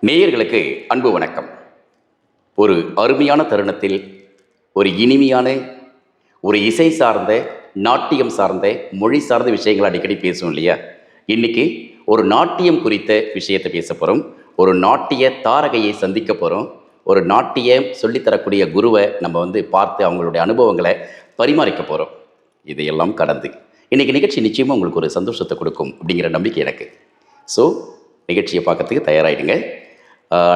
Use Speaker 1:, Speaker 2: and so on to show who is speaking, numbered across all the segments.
Speaker 1: நேயர்களுக்கு அன்பு வணக்கம். ஒரு அருமையான தருணத்தில் ஒரு இனிமையான ஒரு இசை சார்ந்த நாட்டியம் சார்ந்த மொழி சார்ந்த விஷயங்கள் அடிக்கடி பேசுவோம் இல்லையா? இன்னைக்கு ஒரு நாட்டியம் குறித்த விஷயத்தை பேச போகிறோம். ஒரு நாட்டிய தாரகையை சந்திக்க போகிறோம். ஒரு நாட்டியம் சொல்லித்தரக்கூடிய குருவை நம்ம பார்த்து அவங்களுடைய அனுபவங்களை பரிமாறிக்க போகிறோம். இதையெல்லாம் கடந்து இன்றைக்கி நிகழ்ச்சி நிச்சயமாக உங்களுக்கு ஒரு சந்தோஷத்தை கொடுக்கும் அப்படிங்கிற நம்பிக்கை எனக்கு. ஸோ நிகழ்ச்சியை பார்க்கறதுக்கு தயாராகிடுங்க.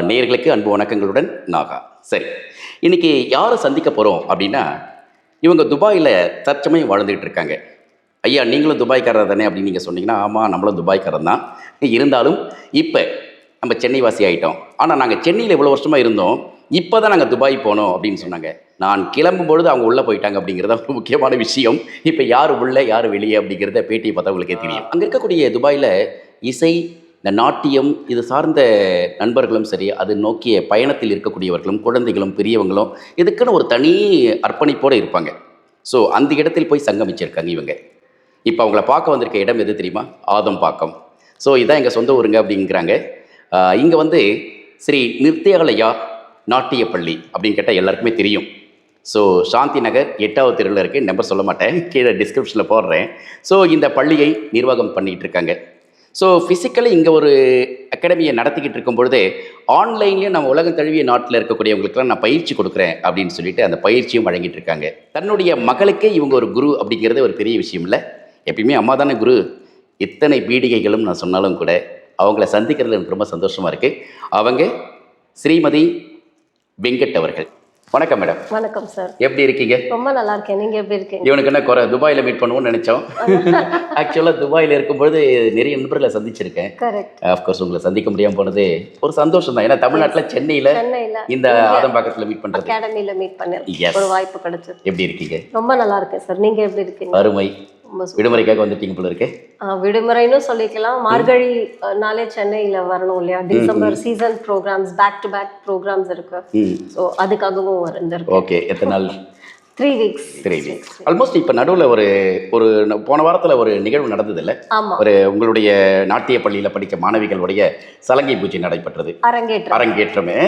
Speaker 1: நேயர்களுக்கு அன்பு வணக்கங்களுடன் நாகா. சரி, இன்றைக்கி யாரை சந்திக்க போகிறோம் அப்படின்னா, இவங்க துபாயில் தற்சமயம் வாழ்ந்துகிட்டு இருக்காங்க. ஐயா, நீங்களும் துபாய்க்காரர் தானே அப்படின்னு நீங்கள் சொன்னீங்கன்னா, ஆமாம், நம்மளும் துபாய்க்காரன் தான். இருந்தாலும் இப்போ நம்ம சென்னை வாசி ஆகிட்டோம். ஆனால் நாங்கள் சென்னையில் இவ்வளோ வருஷமாக இருந்தோம், இப்போ தான் நாங்கள் துபாய் போனோம் அப்படின்னு சொன்னாங்க. நான் கிளம்பும் பொழுது அவங்க உள்ளே போயிட்டாங்க அப்படிங்கிறத ஒரு முக்கியமான விஷயம். இப்போ யார் உள்ளே யார் வெளியே அப்படிங்கிறத பேட்டியை பார்த்தா உங்களுக்கே தெரியும். அங்கே இருக்கக்கூடிய துபாயில் இசை, இந்த நாட்டியம் இது சார்ந்த நண்பர்களும் சரி, அது நோக்கிய பயணத்தில் இருக்கக்கூடியவர்களும் குழந்தைகளும் பெரியவங்களும் இதுக்குன்னு ஒரு தனி அர்ப்பணிப்போடு இருப்பாங்க. ஸோ அந்த இடத்தில் போய் சங்கமிச்சிருக்காங்க இவங்க. இப்போ அவங்கள பார்க்க வந்திருக்க இடம் எது தெரியுமா? ஆதம்பாக்கம். ஸோ இதான் எங்கள் சொந்த ஊருங்க அப்படிங்கிறாங்க. இங்கே ஸ்ரீ நிர்த்தியாலயா நாட்டிய பள்ளி அப்படின்னு கேட்டால் எல்லாருக்குமே தெரியும். ஸோ சாந்தி நகர் 8வது தெருவில் இருக்குது. நம்பர் சொல்ல மாட்டேன், கீழே டிஸ்கிரிப்ஷனில் போடுறேன். ஸோ இந்த பள்ளியை நிர்வாகம் பண்ணிகிட்டு இருக்காங்க. ஸோ ஃபிசிக்கலி இங்கே ஒரு அகாடமியை நடத்திக்கிட்டு இருக்கும் பொழுது ஆன்லைன்லேயும் நம்ம உலகம் தழுவிய நாட்டில் இருக்கக்கூடியவங்களுக்குலாம் நான் பயிற்சி கொடுக்குறேன் அப்படின்னு சொல்லிட்டு அந்த பயிற்சியும் வழங்கிட்டு இருக்காங்க. தன்னுடைய மகளுக்கே இவங்க ஒரு குரு அப்படிங்கிறது ஒரு பெரிய விஷயம் இல்லை. எப்பயுமே அம்மா தானே குரு. இத்தனை பீடிகைகளும் நான் சொன்னாலும் கூட அவங்கள சந்திக்கிறதுல எனக்கு ரொம்ப சந்தோஷமாக இருக்குது. அவங்க ஸ்ரீமதி வெங்கட் அவர்கள். வணக்கம் மேடம்.
Speaker 2: வணக்கம் சார்.
Speaker 1: எப்படி இருக்கீங்க?
Speaker 2: ரொம்ப நல்லா இருக்கேன். நீங்கள் எப்படி இருக்கீங்க?
Speaker 1: இவனுக்கு என்ன குறை, துபாயில் மீட் பண்ணுவோம்னு நினச்சோம். ஆக்சுவலாக துபாயில் இருக்கும்போது நிறைய நண்பர்களை சந்திச்சிருக்கேன்.
Speaker 2: கரெக்ட்.
Speaker 1: ஆஃப்கோர்ஸ் உங்களை சந்திக்க முடியாமல் போனது ஒரு சந்தோஷம் தான். ஏன்னா தமிழ்நாட்டில் சென்னையில் இந்த ஆதம்பாக்கத்தில் மீட் பண்ணுறது,
Speaker 2: அகாடமியில் மீட் பண்ண ஒரு வாய்ப்பு கிடைச்சது.
Speaker 1: எப்படி இருக்கீங்க?
Speaker 2: ரொம்ப நல்லா இருக்கேன் சார். நீங்கள் எப்படி இருக்கீங்க?
Speaker 1: அருமை. விடுமுறைக்காக வந்துட்டீங்க போல இருக்கு.
Speaker 2: விடுமுறைன்னு சொல்லிக்கலாம். மார்கழி நாளே சென்னையில் வரணும் இல்லையா? December season programs, back to back programs இருக்கு. ஸோ அதுக்காகவும் வந்திருக்கு.
Speaker 1: ஓகே, எத்தனை நாள்?
Speaker 2: 3 weeks.
Speaker 1: ஆல்மோஸ்ட். இப்போ நடுவில் ஒரு போன வாரத்தில் ஒரு நிகழ்வு நடந்தது இல்லை? ஒரு உங்களுடைய நாட்டிய பள்ளியில் படிக்க மாணவிகளுடைய சலங்கை பூஜை நடைபெற்றது, அரங்கேற்றமே.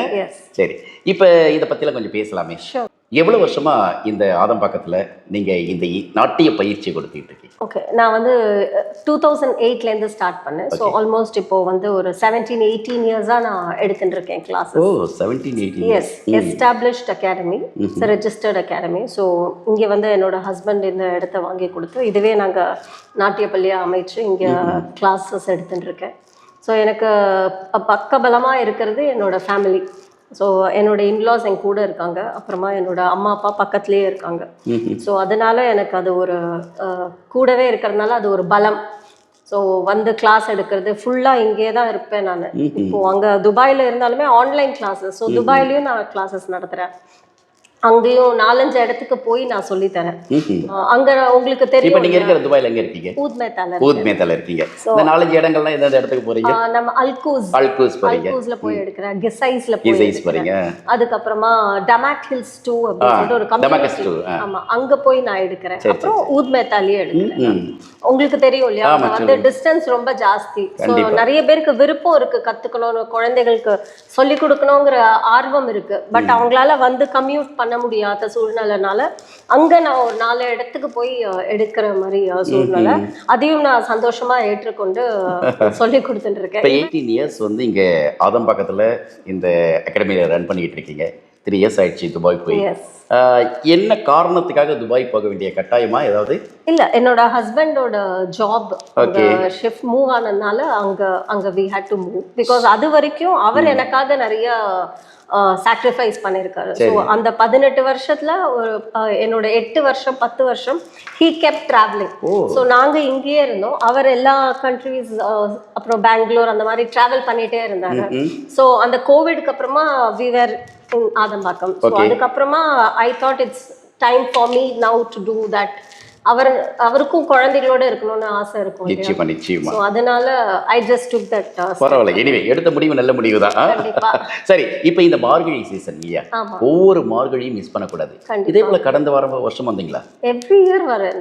Speaker 1: சரி, இப்போ இதை பற்றிலாம் கொஞ்சம் பேசலாமே. எவ்வளோ வருஷமாக இந்த ஆதம்பாக்கத்தில் நீங்கள் இந்த நாட்டிய பயிற்சி கொடுத்துட்டு இருக்கீங்க?
Speaker 2: ஓகே, நான் 2008லேருந்து ஸ்டார்ட் பண்ணேன். ஸோ ஆல்மோஸ்ட் இப்போ ஒரு 17-18 இயர்ஸாக நான் எடுத்துட்டு இருக்கேன் class.
Speaker 1: Oh, 17-18.
Speaker 2: Yes, established academy, registered academy. So இங்கே என்னோட ஹஸ்பண்ட் இந்த இடத்த வாங்கி கொடுத்து இதுவே நாங்கள் நாட்டிய பள்ளியாக அமைச்சு இங்கே கிளாஸஸ் எடுத்துட்டு இருக்கேன். ஸோ எனக்கு பக்கபலமாக இருக்கிறது என்னோட ஃபேமிலி. ஸோ என்னோட இன்லாஸ் என் கூட இருக்காங்க, அப்புறமா என்னோட அம்மா அப்பா பக்கத்துலேயே இருக்காங்க. ஸோ அதனால எனக்கு அது ஒரு கூடவே இருக்கிறதுனால அது ஒரு பலம். ஸோ கிளாஸ் எடுக்கிறது ஃபுல்லாக இங்கே தான் இருப்பேன் நான். இப்போது அங்கே துபாயில் இருந்தாலுமே ஆன்லைன் கிளாஸஸ். ஸோ துபாயிலையும் நான் கிளாஸஸ் நடத்துகிறேன். அங்கேயும் 4-5 இடத்துக்கு போய் நான் சொல்லித்தரேன். அங்க உங்களுக்கு தெரியும்,
Speaker 1: நீங்க இருக்கிற துபாயில எங்க இருக்கீங்க? ஊத்மேத்தால இருக்கீங்க. இந்த 4-5 இடங்கள்லாம் எந்த இடத்துக்கு போறீங்க?
Speaker 2: நம்ம அல்கூஸ்ல போய் எடுக்கிறேன், கிசைஸ்ல போறீங்க. அதுக்கு அப்புறமா டமாக் ஹில்ஸ் 2 அப்படினு ஒரு கம்யூனிட்டி, ஆமா, அங்க போய் நான் எடுக்கிறேன். அப்புறம் ஊத்மேத்தாலயே எடுக்கிறேன். உங்களுக்கு தெரியும் இல்லையா, டிஸ்டன்ஸ் ரொம்ப ஜாஸ்தி. ஸோ நிறைய பேருக்கு விருப்பம் இருக்கு கத்துக்கணும், குழந்தைகளுக்கு சொல்லி கொடுக்கணுங்கிற ஆர்வம் இருக்கு. பட் அவங்களால கம்யூட் பண்ண முடியாத சூழ்நிலைனால அங்க நான் ஒரு 4 இடத்துக்கு போய் எடுக்கிற மாதிரி சூழ்நிலை. அதையும் நான் சந்தோஷமா ஏற்றுக்கொண்டு சொல்லி கொடுத்துட்டு இருக்கேன்.
Speaker 1: 18 இயர்ஸ் இங்க ஆதம்பாக்கத்துல இந்த அகாடமியில ரன் பண்ணிட்டு இருக்கீங்க. 3 இயர்ஸ் ஆயிடுச்சு துபாய் போய். என்ன காரணத்துக்காக துபாய் போக வேண்டிய கட்டாயமா ஏதாவது?
Speaker 2: இல்ல, என்னோட ஹஸ்பண்டோட ஜாப் ஷிஃப்ட் மூவ் ஆனதுனால அங்க we had to move, because அது வரைக்கும் அவர் எனக்காக நிறைய சாக்ரிஃபைஸ் பண்ணியிருக்காரு. ஸோ அந்த 18 வருஷத்துல என்னோட 8 வருஷம் 10 வருஷம் he kept traveling. ஸோ நாங்கள் இங்கேயே இருந்தோம், அவர் எல்லா கண்ட்ரீஸ் அப்புறம் பெங்களூர் அந்த மாதிரி ட்ராவல் பண்ணிட்டே இருந்தாரு. ஸோ அந்த கோவிட்க்கு அப்புறமா we were in Adambakkam. So அதுக்கப்புறமா I thought it's time for me now to do that அவருக்கும் குழந்தைகளோட இருக்கணும்னு ஆசை இருக்கும்.
Speaker 1: நிச்சயமா நிச்சயமா.
Speaker 2: ஸோ அதனால ஐ ஜஸ்ட் டுக் தட்.
Speaker 1: பரவாயில்ல, எனிவே எடுத்த முடிவு நல்ல முடிவு தான். சரி, இப்போ இந்த மார்கழி சீசன் இல்லையா, ஒவ்வொரு மார்கழியும் மிஸ் பண்ணக்கூடாது. இதே போல கடந்த வருஷம் வந்தீங்களா?
Speaker 2: எவ்ரி இயர் வரேன்,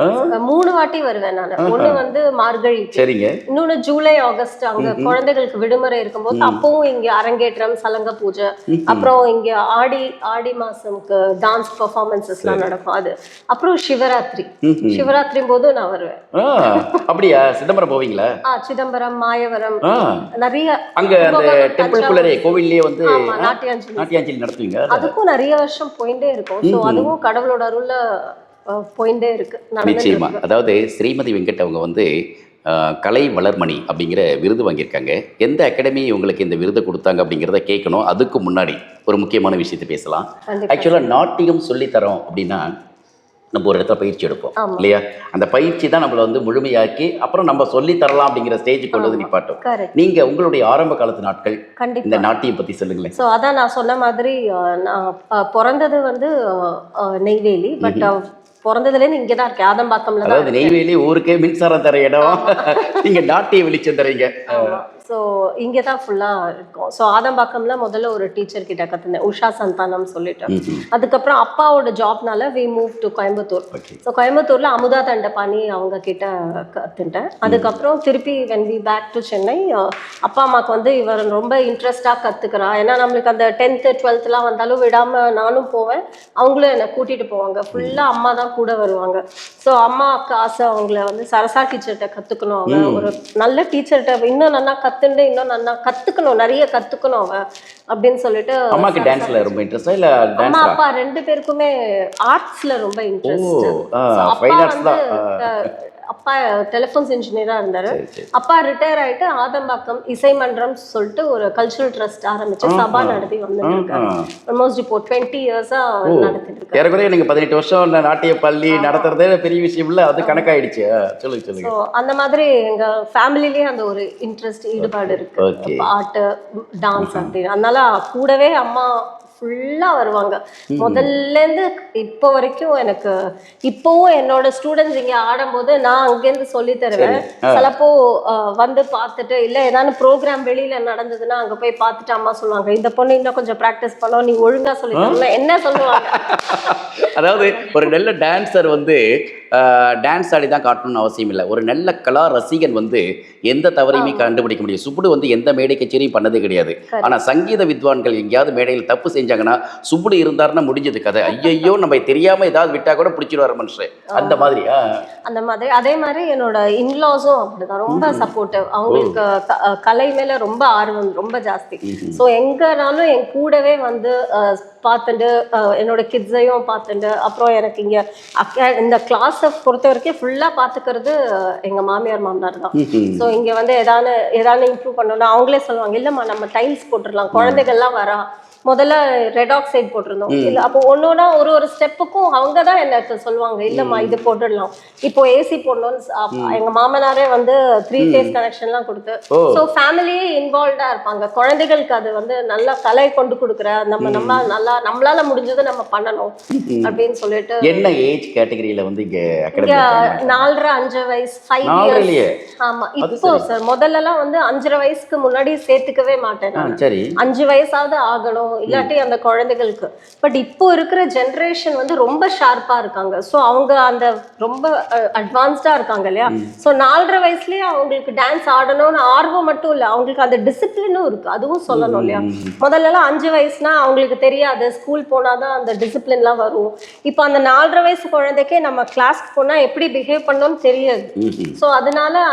Speaker 2: 3 வாட்டி வருவேன் நான். ஒண்ணு வந்து மார்கழி,
Speaker 1: சரிங்க,
Speaker 2: இன்னொன்னு ஜூலை ஆகஸ்ட், அங்க குழந்தைகளுக்கு விடுமுறை இருக்கும்போது அப்பவும் இங்க அரங்கேற்றம், சலங்க பூஜை, அப்புறம் இங்க ஆடி மாசம்க்கு டான்ஸ் பெர்ஃபார்மன்சஸ்லாம் நடக்கும் அது. அப்புறம் சிவராத்திரி போது நான் வருவேன்.
Speaker 1: அப்படியா? சிதம்பரம் போவீங்களா?
Speaker 2: சிதம்பரம், மாயவரம், நிறைய
Speaker 1: அங்க அந்த டெம்பிள்குள்ளே கோவில்லயே வந்து நாட்டியாஞ்சலி நடத்துவீங்க.
Speaker 2: அதுக்கும் நிறைய வருஷம் போயிட்டே இருக்கும். ஸோ அதுவும் கடவுளோட அருள்ல போயிட்டே இருக்கு.
Speaker 1: நிச்சயமா. அதாவது ஸ்ரீமதி வெங்கட் அவங்க வந்து கலை வளர்மணி அப்படிங்கிற விருது வாங்கியிருக்காங்க. எந்த அகாடமி உங்களுக்கு இந்த விருதை கொடுத்தாங்க அப்படிங்கிறத கேட்கணும். அதுக்கு முன்னாடி ஒரு முக்கியமான விஷயத்தை பேசலாம். ஆக்சுவலாக நாட்டியம் சொல்லித்தரோம் அப்படின்னா நம்ம ஒரு இடத்துல பயிற்சி எடுப்போம் இல்லையா? அந்த பயிற்சி தான் நம்மளை வந்து முழுமையாக்கி அப்புறம் நம்ம சொல்லி தரலாம் அப்படிங்கிற ஸ்டேஜுக்கு கொண்டு வந்து நிப்பாட்டும். நீங்க உங்களுடைய ஆரம்ப காலத்து நாட்கள் இந்த நாட்டியம் பத்தி சொல்லுங்களேன்.
Speaker 2: ஸோ அதான் நான் சொன்ன மாதிரி, நான் பிறந்தது வந்து நெய்வேலி, பட் பிறந்ததுலேருந்து இங்கே தான் இருக்கேன், ஆதம்பாக்கம்ல.
Speaker 1: அதாவது நெய்வேலி ஊருக்கே மின்சாரம் தர இடம், நீங்க நாட்டிய வெளிச்சம் தரீங்க.
Speaker 2: ஸோ இங்கே தான் ஃபுல்லாக இருக்கும். ஸோ ஆதம்பாக்கம்ல முதல்ல ஒரு டீச்சர் கிட்ட கற்றுந்தேன், உஷா சந்தானம் சொல்லிட்டு. அதுக்கப்புறம் அப்பாவோட ஜாப்னால we move to Coimbatore. So கோயம்புத்தூர்ல அமுதா தண்டபாணி அவங்க கிட்ட கற்றுட்டேன். அதுக்கப்புறம் திருப்பி when we back to Chennai, அப்பா அம்மாவுக்கு வந்து இவர் ரொம்ப இன்ட்ரெஸ்டாக கற்றுக்கிறா. ஏன்னா நம்மளுக்கு அந்த 10th 12th வந்தாலும் விடாமல் நானும் போவேன், அவங்களும் என்னை கூட்டிகிட்டு போவாங்க. ஃபுல்லாக அம்மா தான் கூட வருவாங்க. ஸோ அம்மாவுக்கு ஆசை அவங்கள வந்து சரசா டீச்சர்கிட்ட கற்றுக்கணும், அவங்க ஒரு நல்ல டீச்சர்கிட்ட இன்னும் நல்லா கத்துண்டு இன்னும் நல்லா கத்துக்கணும், நிறைய கத்துக்கணும் அவ அப்படின்னு சொல்லிட்டு.
Speaker 1: அம்மாக்கு டான்ஸ்ல ரொம்ப இன்ட்ரெஸ்டா இல்ல?
Speaker 2: அம்மா அப்பா 2 பேருக்குமே ஆர்ட்ஸ்ல ரொம்ப இன்ட்ரெஸ்ட். அப்பா டெலிஃபோன்ஸ் இன்ஜினியரா இருந்தாரு. அப்பா ரிட்டையர் ஆயிட்டு ஆதம்பாக்கம் இசைமன்றம் சொல்லிட்டு ஒரு கல்ச்சுரல் ட்ரஸ்ட் ஆரம்பிச்சு சபா நடத்தி வந்துட்டு இருக்காரு. ஆல்மோஸ்ட் இப்போ 20 இயர்ஸா நடத்திட்டு இருக்காரு.
Speaker 1: ஏறக்குறைய நீங்க 18 வருஷம் நாட்டிய பள்ளி நடத்துறதே பெரிய விஷயம் இல்ல, அது கணக்காயிடுச்சு. சொல்லுங்க.
Speaker 2: அந்த மாதிரி எங்க ஃபேமிலிலேயே அந்த ஒரு இன்ட்ரெஸ்ட், ஈடுபாடு இருக்கு, பாட்டு, டான்ஸ் அப்படின்னு. அதனால கூடவே அம்மா ஃபுல்லாக வருவாங்க முதல்லேருந்து இப்போ வரைக்கும். எனக்கு இப்போவும் என்னோட ஸ்டூடெண்ட்ஸ் இங்கே ஆடும்போது நான் அங்கேருந்து சொல்லி தருவேன். சிலப்போ வந்து பார்த்துட்டு, இல்லை ஏதாவது ப்ரோக்ராம் வெளியில் நடந்ததுன்னா அங்கே போய் பார்த்துட்டு அம்மா சொல்லுவாங்க, இந்த பொண்ணு இன்னும் கொஞ்சம் ப்ராக்டிஸ் பண்ணோம், நீ ஒழுங்காக சொல்லி தரணும் என்ன சொல்லுவாங்க.
Speaker 1: அதாவது ஒரு நல்ல டான்ஸர் வந்து டான்ஸ் ஆடி தான் காட்டணும்னு அவசியம் இல்லை. ஒரு நல்ல கலா ரசிகன் வந்து எந்த தவறையுமே கண்டுபிடிக்க முடியும். சுப்புடு வந்து எந்த மேடை கச்சேரியும் பண்ணதே கிடையாது. ஆனால் சங்கீத வித்வான்கள் எங்கேயாவது மேடையில் தப்பு செஞ்சாங்கன்னா சுப்புடு இருந்தாருன்னா முடிஞ்சது கதை. ஐயோ நம்ம தெரியாமல் ஏதாவது விட்டா கூட பிடிச்சிடுவார் மனுஷன். அந்த மாதிரி
Speaker 2: அதே மாதிரி என்னோட இன்லாஸும் அப்படிதான், ரொம்ப சப்போர்ட்டிவ். அவங்களுக்கு கலை மேலே ரொம்ப ஆர்வம் ரொம்ப ஜாஸ்தி. ஸோ எங்கனாலும் என் கூடவே வந்து பார்த்துட்டு என்னோட கிட்ஸையும் பார்த்துட்டு, அப்புறம் எனக்கு இங்கே இந்த கிளாஸை பொறுத்த வரைக்கும் ஃபுல்லாக பார்த்துக்கிறது எங்கள் மாமியார் மாமனார் தான். ஸோ இங்கே வந்து ஏதாவது இம்ப்ரூவ் பண்ணணும்னா அவங்களே சொல்லுவாங்க, இல்லைம்மா நம்ம டைல்ஸ் போட்டுடலாம், குழந்தைகள்லாம் வரா, முதல்ல ரெட் ஆக்சைடு போட்டிருந்தோம் இல்லை, அப்போ ஒன்னொன்னா ஒரு ஸ்டெப்புக்கும் அவங்க தான் எனக்கு சொல்லுவாங்க, இல்லைம்மா இது போட்டுடலாம், இப்போ ஏசி போடணும்னு. எங்க மாமனாரே வந்து 3 phase கனெக்ஷன்லாம் கொடுத்து, ஸோ ஃபேமிலியே இன்வால்வ்டா இருப்பாங்க. குழந்தைகளுக்கு அது வந்து நல்லா கலை கொண்டு கொடுக்குற, நம்மளால முடிஞ்சது நம்ம பண்ணணும் அப்படின்னு சொல்லிட்டு.
Speaker 1: என்ன ஏஜ் கேட்டகரியில வந்து இங்க
Speaker 2: 4.5 5 வயசு 5 இயர்ஸ். ஆமா, இப்போ சார் முதல்லலாம் வந்து 5.5 வயசுக்கு முன்னாடி சேர்த்துக்கவே மாட்டேன். 5 வயசாவது ஆகணும் இல்லாட்டி அந்த குழந்தைகளுக்கு. பட் இப்போ இருக்கிற ஜென்ரேஷன் வந்து ரொம்ப ஷார்ப்பா இருக்காங்க. ஸோ அவங்க அந்த ரொம்ப அட்வான்ஸ்டா இருக்காங்க இல்லையா? ஸோ 4.5 வயசுலயே அவங்களுக்கு டான்ஸ் ஆடணும்னு ஆர்வம் மட்டும் இல்லை, அவங்களுக்கு அந்த டிசிப்ளினும் இருக்கு, அதுவும் சொல்லணும் இல்லையா? முதல்லலாம் 5 வயசுனா அவங்களுக்கு தெரியாது, ஸ்கூல் போனாதான் அந்த டிசிப்ளின்லாம் வரும். இப்போ அந்த 4.5 வயசு குழந்தைக்கே நம்ம கிளாஸ்க்கு போனா எப்படி பிஹேவ் பண்ணணும்னு தெரியாது. ஸோ அதனால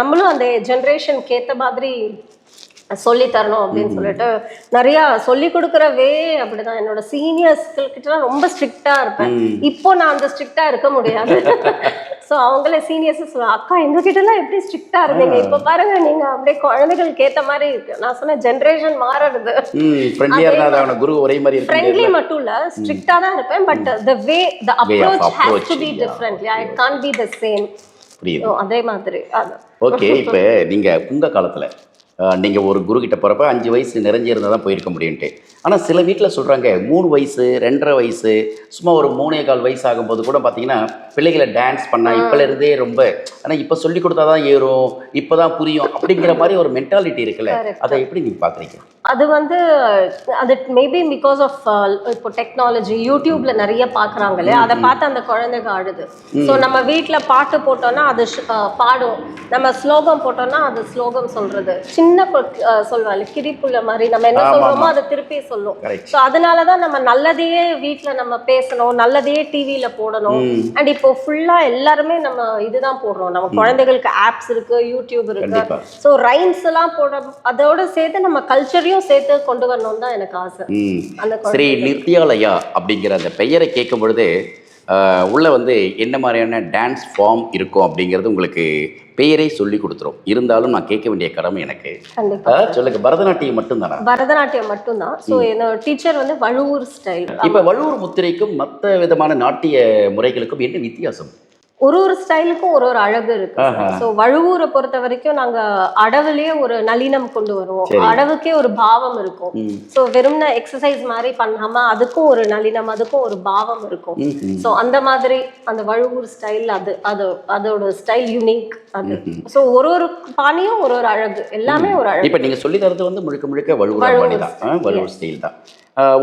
Speaker 2: நம்மளும் அந்த ஜென்ரேஷனுக்கு ஏற்ற மாதிரி சொல்லி தரணும் அப்படின்னு சொல்லிட்டு நிறைய சொல்லி கொடுக்குற வே அப்படிதான். என்னோட சீனியர்ஸ்கிட்ட ரொம்ப ஸ்ட்ரிக்டா இருப்பேன். இப்போ நான் அந்த ஸ்ட்ரிக்டா இருக்க முடியாது. ஸோ அவங்களே சீனியர்ஸ் சொல்லுவாங்க, அக்கா எங்ககிட்ட எல்லாம் எப்படி ஸ்ட்ரிக்டா இருந்தீங்க, இப்போ பாருங்க நீங்க அப்படியே குழந்தைகளுக்கு ஏற்ற மாதிரி இருக்கு. நான் சொன்ன ஜென்ரேஷன் மாறுறது. ஃப்ரெண்ட்லி மட்டும் இல்ல, ஸ்ட்ரிக்டா தான் இருப்பேன். But the way the approach has to be different. It can't be the same. அதே மாதிரி.
Speaker 1: ஓகே, இப்போ நீங்க உங்க காலத்துல நீங்கள் ஒரு குரு கிட்ட போகிறப்ப 5 வயசு நிறைஞ்சிருந்தால் தான் போயிருக்க முடியும்ட்டு. ஆனால் சில வீட்டில் சொல்கிறாங்க 3 வயசு 2.5 வயசு சும்மா ஒரு 3.25 வயசு ஆகும்போது கூட பார்த்தீங்கன்னா பிள்ளைகளை டான்ஸ் பண்ணால் இப்போலேருந்தே ரொம்ப ஆனால் இப்போ சொல்லி கொடுத்தா தான் ஏறும் இப்போ தான் புரியும் அப்படிங்கிற மாதிரி ஒரு மென்டாலிட்டி இருக்குல்ல, அதை எப்படி நீங்கள் பார்க்குறீங்க?
Speaker 2: அது வந்து அது மேபி பிகாஸ் ஆஃப் இப்போ டெக்னாலஜி யூடியூப்ல நிறைய பார்க்குறாங்களே, அதை பார்த்து அந்த குழந்தைங்க ஆடுது. ஸோ நம்ம வீட்டில் பாட்டு போட்டோம்னா அது பாடும், நம்ம ஸ்லோகம் போட்டோம்னா அது ஸ்லோகம் சொல்றது, சின்ன சொல்வாள் கிரிப்புள்ள மாதிரி நம்ம என்ன சொல்றோமோ அதை திருப்பி சொல்லும். ஸோ அதனால தான் நம்ம நல்லதையே வீட்டில் நம்ம பேசணும், நல்லதையே டிவியில் போடணும். அண்ட் இப்போ ஃபுல்லாக எல்லாருமே நம்ம இதுதான் போடுறோம், நம்ம குழந்தைகளுக்கு ஆப்ஸ் இருக்கு, யூடியூப் இருக்கு. ஸோ ரைம்ஸ் எல்லாம் போட அதோட சேர்த்து நம்ம கல்ச்சரையும் சேர்த்து கொண்டு வரணும் தான் எனக்கு ஆசை.
Speaker 1: ஸ்ரீ நித்யாலயா அப்படிங்கிற அந்த பெயரை கேட்கும் பொழுது உள்ள வந்து என்ன மாதிரியான டான்ஸ் ஃபார்ம் இருக்கும் அப்படிங்கிறது உங்களுக்கு பெயரே சொல்லி கொடுத்துரும். இருந்தாலும் நான் கேட்க வேண்டிய கடமை எனக்கு. சொல்லுங்க, பரதநாட்டியம் மட்டும்தானா?
Speaker 2: பரதநாட்டியம் மட்டும்தான். ஸோ என்னோட டீச்சர் வந்து வழுவூர் ஸ்டைல்.
Speaker 1: இப்போ வழுவூர் முத்திரைக்கும் மற்ற விதமான நாட்டிய முறைகளுக்கும் என்ன வித்தியாசம்?
Speaker 2: ஒரு ஸ்டைலுக்கும் ஒரு அழகு இருக்கு. ஸோ வழுவூரை பொறுத்த வரைக்கும் நாங்க அடவுலயே ஒரு நளினம் கொண்டு வருவோம், அடவுக்கே ஒரு பாவம் இருக்கும். ஸோ வெறும் எக்ஸசைஸ் மாதிரி பண்ணாம அதுக்கும் ஒரு நளினம், அதுக்கும் ஒரு பாவம் இருக்கும். ஸோ அந்த மாதிரி அந்த வழுவூர் ஸ்டைல் அதோட ஸ்டைல் யூனிக் அது. ஸோ ஒரு பாணியும் ஒரு அழகு, எல்லாமே ஒரு அழகு.
Speaker 1: இப்போ நீங்க சொல்லி தரது வந்து முழுக்க முழுக்க வழுவூர் பாணி தான், வழுவூர் ஸ்டைல் தான்.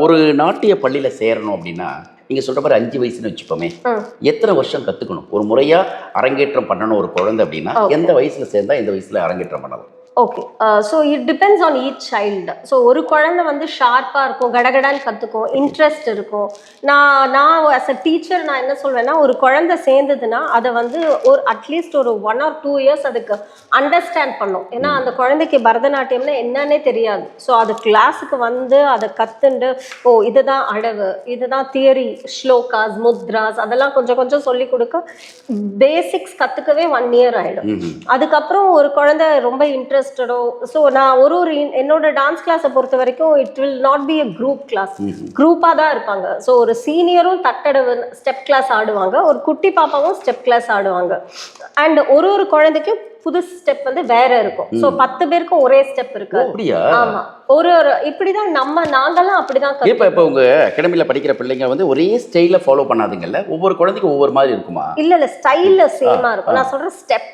Speaker 1: ஒரு நாட்டிய பள்ளியில சேரணும் அப்படின்னா நீங்க சொல்ற மாதிரி 5 வயசுன்னு வச்சுப்போமே, எத்தனை வருஷம் கத்துக்கணும்? ஒரு முறையா அரங்கேற்றம் பண்ணணும் ஒரு குழந்தை அப்படின்னா எந்த வயசுல சேர்ந்தா எந்த வயசுல அரங்கேற்றம் பண்ணலாம்?
Speaker 2: Okay, so it depends on each child. So ஒரு குழந்தை வந்து ஷார்ப்பாக இருக்கும், கடகடான்னு கற்றுக்கும், இன்ட்ரெஸ்ட் இருக்கும். நான் ஆஸ் அ டீச்சர் நான் என்ன சொல்வேன்னா, ஒரு குழந்தை சேர்ந்ததுன்னா அதை வந்து ஒரு அட்லீஸ்ட் ஒரு 1 or 2 years அதுக்கு அண்டர்ஸ்டாண்ட் பண்ணும். ஏன்னா அந்த குழந்தைக்கு பரதநாட்டியம்னா என்னன்னே தெரியாது. ஸோ அது கிளாஸுக்கு வந்து அதை கற்றுண்டு, ஓ இதுதான் அடவு, இதுதான் தியரி, ஸ்லோகாஸ், முத்ராஸ், அதெல்லாம் கொஞ்சம் கொஞ்சம் சொல்லி கொடுக்க பேசிக்ஸ் கற்றுக்கவே 1 year ஆகிடும். அதுக்கப்புறம் ஒரு குழந்தை ரொம்ப இன்ட்ரெஸ்ட். ஸோ நான் என்னோட டான்ஸ் கிளாஸை பொறுத்த வரைக்கும் it will not be a group class, குரூப்பாக தான் இருப்பாங்க. ஸோ ஒரு சீனியரும் தட்டடவு ஸ்டெப் கிளாஸ் ஆடுவாங்க, ஒரு குட்டி பாப்பாவும் ஸ்டெப் கிளாஸ் ஆடுவாங்க. அண்ட் ஒரு குழந்தைக்கும் புது ஸ்டெப் வந்து வேற இருக்கும். ஸோ 10 பேருக்கும் ஒரே ஸ்டெப் இருக்கு. ஆமா, ஒரு இப்படிதான் நாங்கெல்லாம் அப்படிதான்.
Speaker 1: இப்போ உங்க அகாடமில படிக்கிற பிள்ளைங்க வந்து ஒரே ஸ்டைல ஃபாலோ பண்ணாதீங்கல்ல, ஒவ்வொரு குழந்தைக்கும் ஒவ்வொரு மாதிரி இருக்குமா?
Speaker 2: இல்ல ஸ்டைல்ல சேமா இருக்கும். நான் சொல்றேன் ஸ்டெப்.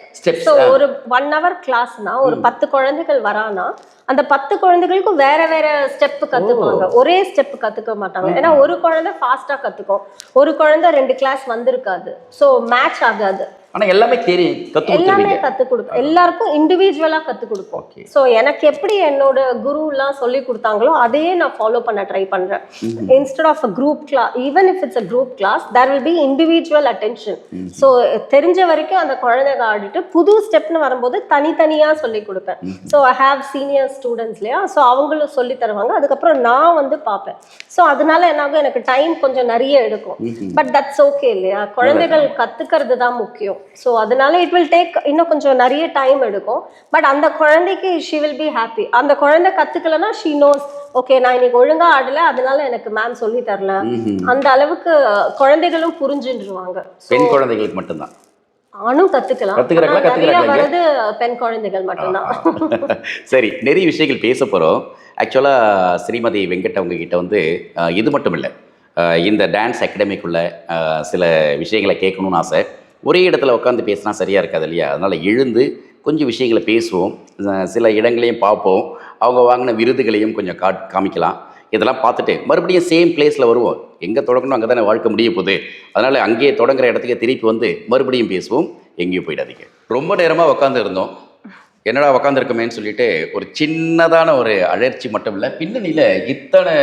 Speaker 2: ஸோ ஒரு 1 hour கிளாஸ்னா ஒரு 10 குழந்தைகள் வரானா அந்த 10 குழந்தைகளுக்கும் வேற வேற ஸ்டெப் கத்துக்குவாங்க, ஒரே ஸ்டெப் கத்துக்க மாட்டாங்க. ஏன்னா ஒரு குழந்தை ஃபாஸ்டா கத்துக்கும், ஒரு குழந்தை 2 கிளாஸ் வந்திருக்காது. ஸோ மேட்ச் ஆகாது.
Speaker 1: ஆனா எல்லாமே
Speaker 2: எல்லாமே கத்து கொடுக்கும், எல்லாருக்கும் இண்டிவிஜுவலா கத்து கொடுப்போம். ஸோ எனக்கு எப்படி என்னோட குரு எல்லாம் சொல்லி கொடுத்தாங்களோ அதையே நான் ஃபாலோ பண்ண ட்ரை பண்றேன். Instead of a group class, even if it's a group class, there will be individual attention. So தெரிஞ்ச வரைக்கும் அந்த குழந்தைங்க ஆடிட்டு புது ஸ்டெப்னு வரும்போது தனித்தனியா சொல்லி கொடுப்பேன். So I have senior students இல்லையா, ஸோ அவங்களும் சொல்லி தருவாங்க. அதுக்கப்புறம் நான் வந்து பார்ப்பேன். ஸோ அதனால என்னாகும், எனக்கு டைம் கொஞ்சம் நிறைய எடுக்கும். பட் தட்ஸ் ஓகே இல்லையா, குழந்தைகள் கத்துக்கிறது தான் முக்கியம். ஸோ அதனால இட் வில் டேக் இன்னும் கொஞ்சம் நிறைய டைம் எடுக்கும். பட் அந்த குழந்தைக்கு ஷி வில் பி ஹாப்பி. அந்த குழந்தை கத்துக்கலன்னா ஷி நோஸ், ஓகே நான் இன்னைக்கு ஒழுங்கா ஆடல, அதனால எனக்கு மேம் சொல்லி தரல. அந்த அளவுக்கு குழந்தைகளும் புரிஞ்சுருவாங்க.
Speaker 1: பெண் குழந்தைகளுக்கு மட்டும்தான்,
Speaker 2: ஆணும் கத்துக்கலாம், வருது பெண் குழந்தைகள் மட்டும்தான்.
Speaker 1: சரி, நிறைய விஷயங்கள் பேச போறோம். ஆக்சுவலா ஸ்ரீமதி வெங்கட் அவங்க கிட்ட வந்து இது மட்டும் இல்லை, இந்த டான்ஸ் அகாடமிக்குள்ள சில விஷயங்களை கேட்கணும்னு ஆசை. ஒரே இடத்துல உட்காந்து பேசினா சரியாக இருக்காது இல்லையா, அதனால் எழுந்து கொஞ்சம் விஷயங்களை பேசுவோம், சில இடங்களையும் பார்ப்போம், அவங்க வாங்கின விருதுகளையும் கொஞ்சம் காமிக்கலாம். இதெல்லாம் பார்த்துட்டு மறுபடியும் சேம் பிளேஸில் வருவோம். எங்கே தொடங்கணும் அங்கே தானே வாழ்க்கை முடிய போகுது. அதனால் அங்கேயே தொடங்குற இடத்துக்கு திருப்பி வந்து மறுபடியும் பேசுவோம். எங்கேயும் போயிடாதீங்க. ரொம்ப நேரமாக உட்காந்து இருந்தோம், என்னடா உக்காந்துருக்கமேன்னு சொல்லிட்டு ஒரு சின்னதான ஒரு அழற்சி மட்டும் இல்லை, பின்னணியில் இத்தனை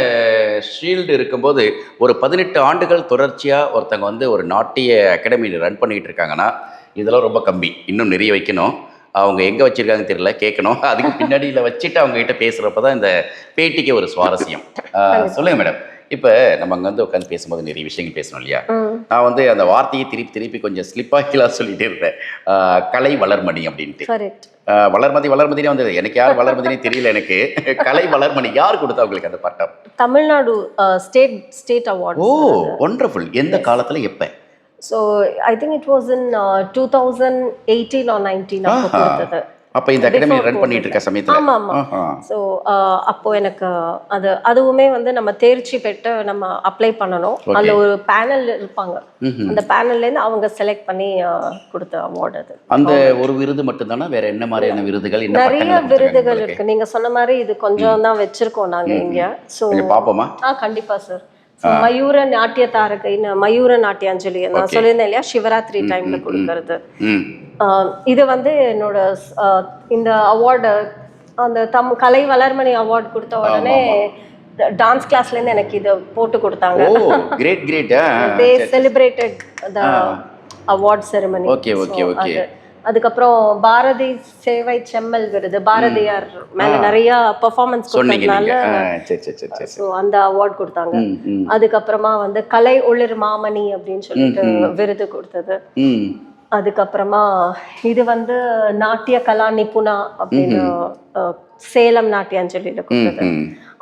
Speaker 1: ஷீல்டு இருக்கும்போது ஒரு 18 ஆண்டுகள் தொடர்ச்சியாக ஒருத்தங்க வந்து ஒரு நாட்டிய அகாடமியில் ரன் பண்ணிகிட்டு இருக்காங்கன்னா இதெல்லாம் ரொம்ப கம்மி. இன்னும் நிறைய வைக்கணும். அவங்க எங்கே வச்சுருக்காங்கன்னு தெரியல, கேட்கணும். அதுக்கு பின்னாடியில் வச்சுட்டு அவங்ககிட்ட பேசுகிறப்ப தான் இந்த பேட்டிக்கு ஒரு சுவாரஸ்யம். சொல்லுங்கள் மேடம், இப்போ நம்ம அங்கே வந்து உட்காந்து பேசும்போது நிறைய விஷயங்கள் பேசணும் இல்லையா, நான் வந்து அந்த வார்த்தையை திருப்பி கொஞ்சம் ஸ்லிப்பாக சொல்லிகிட்டே இருந்தேன், கலை வளர்மணி அப்படின்ட்டு. வளர்மதினே வந்தது, எனக்கு யார் வளர்மதினே தெரியல எனக்கு. கலை வளர்மணி யார் கொடுத்தா உங்களுக்கு அந்த பட்டம்?
Speaker 2: Tamil Nadu state award.
Speaker 1: Oh wonderful. எந்த காலத்தில், எப்போ?
Speaker 2: So I think it was in 2018 or 19 அப்போ கொடுத்தது.
Speaker 1: அப்போ இந்த அகாடமி ரன் பண்ணிட்டு இருக்க சமயத்தில்?
Speaker 2: ஆமாம் ஆமாம். ஸோ அப்போ எனக்கு அதுவுமே வந்து நம்ம தேர்ச்சி பெற்று நம்ம அப்ளை பண்ணணும். அதில் ஒரு பேனல் இருப்பாங்க, அந்த பேனல்லேருந்து அவங்க செலக்ட் பண்ணி கொடுத்த அவார்டு அது.
Speaker 1: அந்த ஒரு விருது மட்டும்தானா, வேற என்ன மாதிரியான விருதுகள், என்ன
Speaker 2: நிறைய விருதுகள் இருக்கு. நீங்க சொன்ன மாதிரி இது கொஞ்சம் தான் வச்சிருக்கோம் நாங்க இங்க. ஸோ
Speaker 1: பாப்போமா?
Speaker 2: கண்டிப்பா சார். மயூர நாட்டிய தாரகைன்னு மயூர நாட்டியாஞ்சலி நான் சொல்லியிருந்தேன் இல்லையா, சிவராத்திரி டைம்ல கொடுக்கறது. இது வந்து என்னோட இந்த அவார்டு, அந்த கலை வளர்மணி அவார்டு கொடுத்த உடனே டான்ஸ் கிளாஸ்ல இருந்து எனக்கு இதை போட்டு கொடுத்தாங்க.
Speaker 1: Great great.
Speaker 2: they celebrated the award ceremony.
Speaker 1: Okay okay okay.
Speaker 2: அதுக்கப்புறம் பாரதி சேவை செம்மல் விருது, பாரதியார் மேல நிறைய பெர்ஃபார்மன்ஸ் கொடுத்ததுனால அந்த அவார்ட் கொடுத்தாங்க. அதுக்கப்புறமா வந்து கலை ஒளிர் மாமணி அப்படின்னு சொல்லிட்டு விருது கொடுத்தது. அதுக்கப்புறமா இது வந்து நாட்டிய கலா நிபுணா அப்படின்னு சேலம் நாட்டியாஞ்சலியில கொடுத்தது.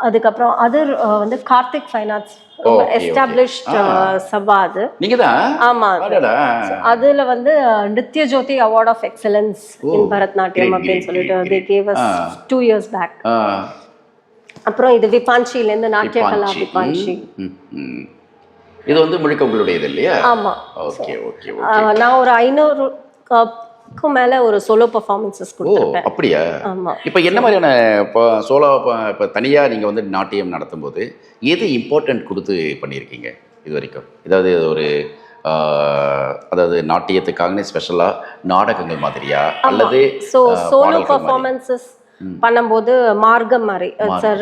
Speaker 2: அதுக்கப்புறம் அது வந்து கார்த்திக் ஃபைனான்ஸ் எஸ்டாப்ளிஷ்ட் சபா அது. ஆமா, அதுல வந்து Nithya Jyothi award of excellence in Bharatanatyam அப்படின்னு சொல்லிட்டு they gave us 2 years back. அப்புறம் இது விபான்சில இருந்து நாட்டிய கலா விபான்சி.
Speaker 1: இது வந்து முழுக்க உங்களுடையது இல்லையா?
Speaker 2: ஆமா.
Speaker 1: Okay okay.
Speaker 2: நான் ஒரு 500க்கு மேல ஒரு சோலோ பெர்ஃபார்மன்சஸ் கொடுத்திருப்பேன்.
Speaker 1: அப்படியா?
Speaker 2: ஆமா.
Speaker 1: இப்போ என்ன மாதிரியான சோலோ, இப்போ தனியா நீங்க வந்து நாட்டியம் நடத்தும் போது எது இம்பார்ட்டன்ட் கொடுத்து பண்ணியிருக்கீங்க இது வரைக்கும்? ஏதாவது ஒரு அதாவது நாட்டியத்துக்காகவே ஸ்பெஷலா நாடகங்கள் மாதிரியா, அல்லது
Speaker 2: சோலோ பெர்ஃபார்மன்சஸ் பண்ணும்போது மார்க்கம் மாதிரி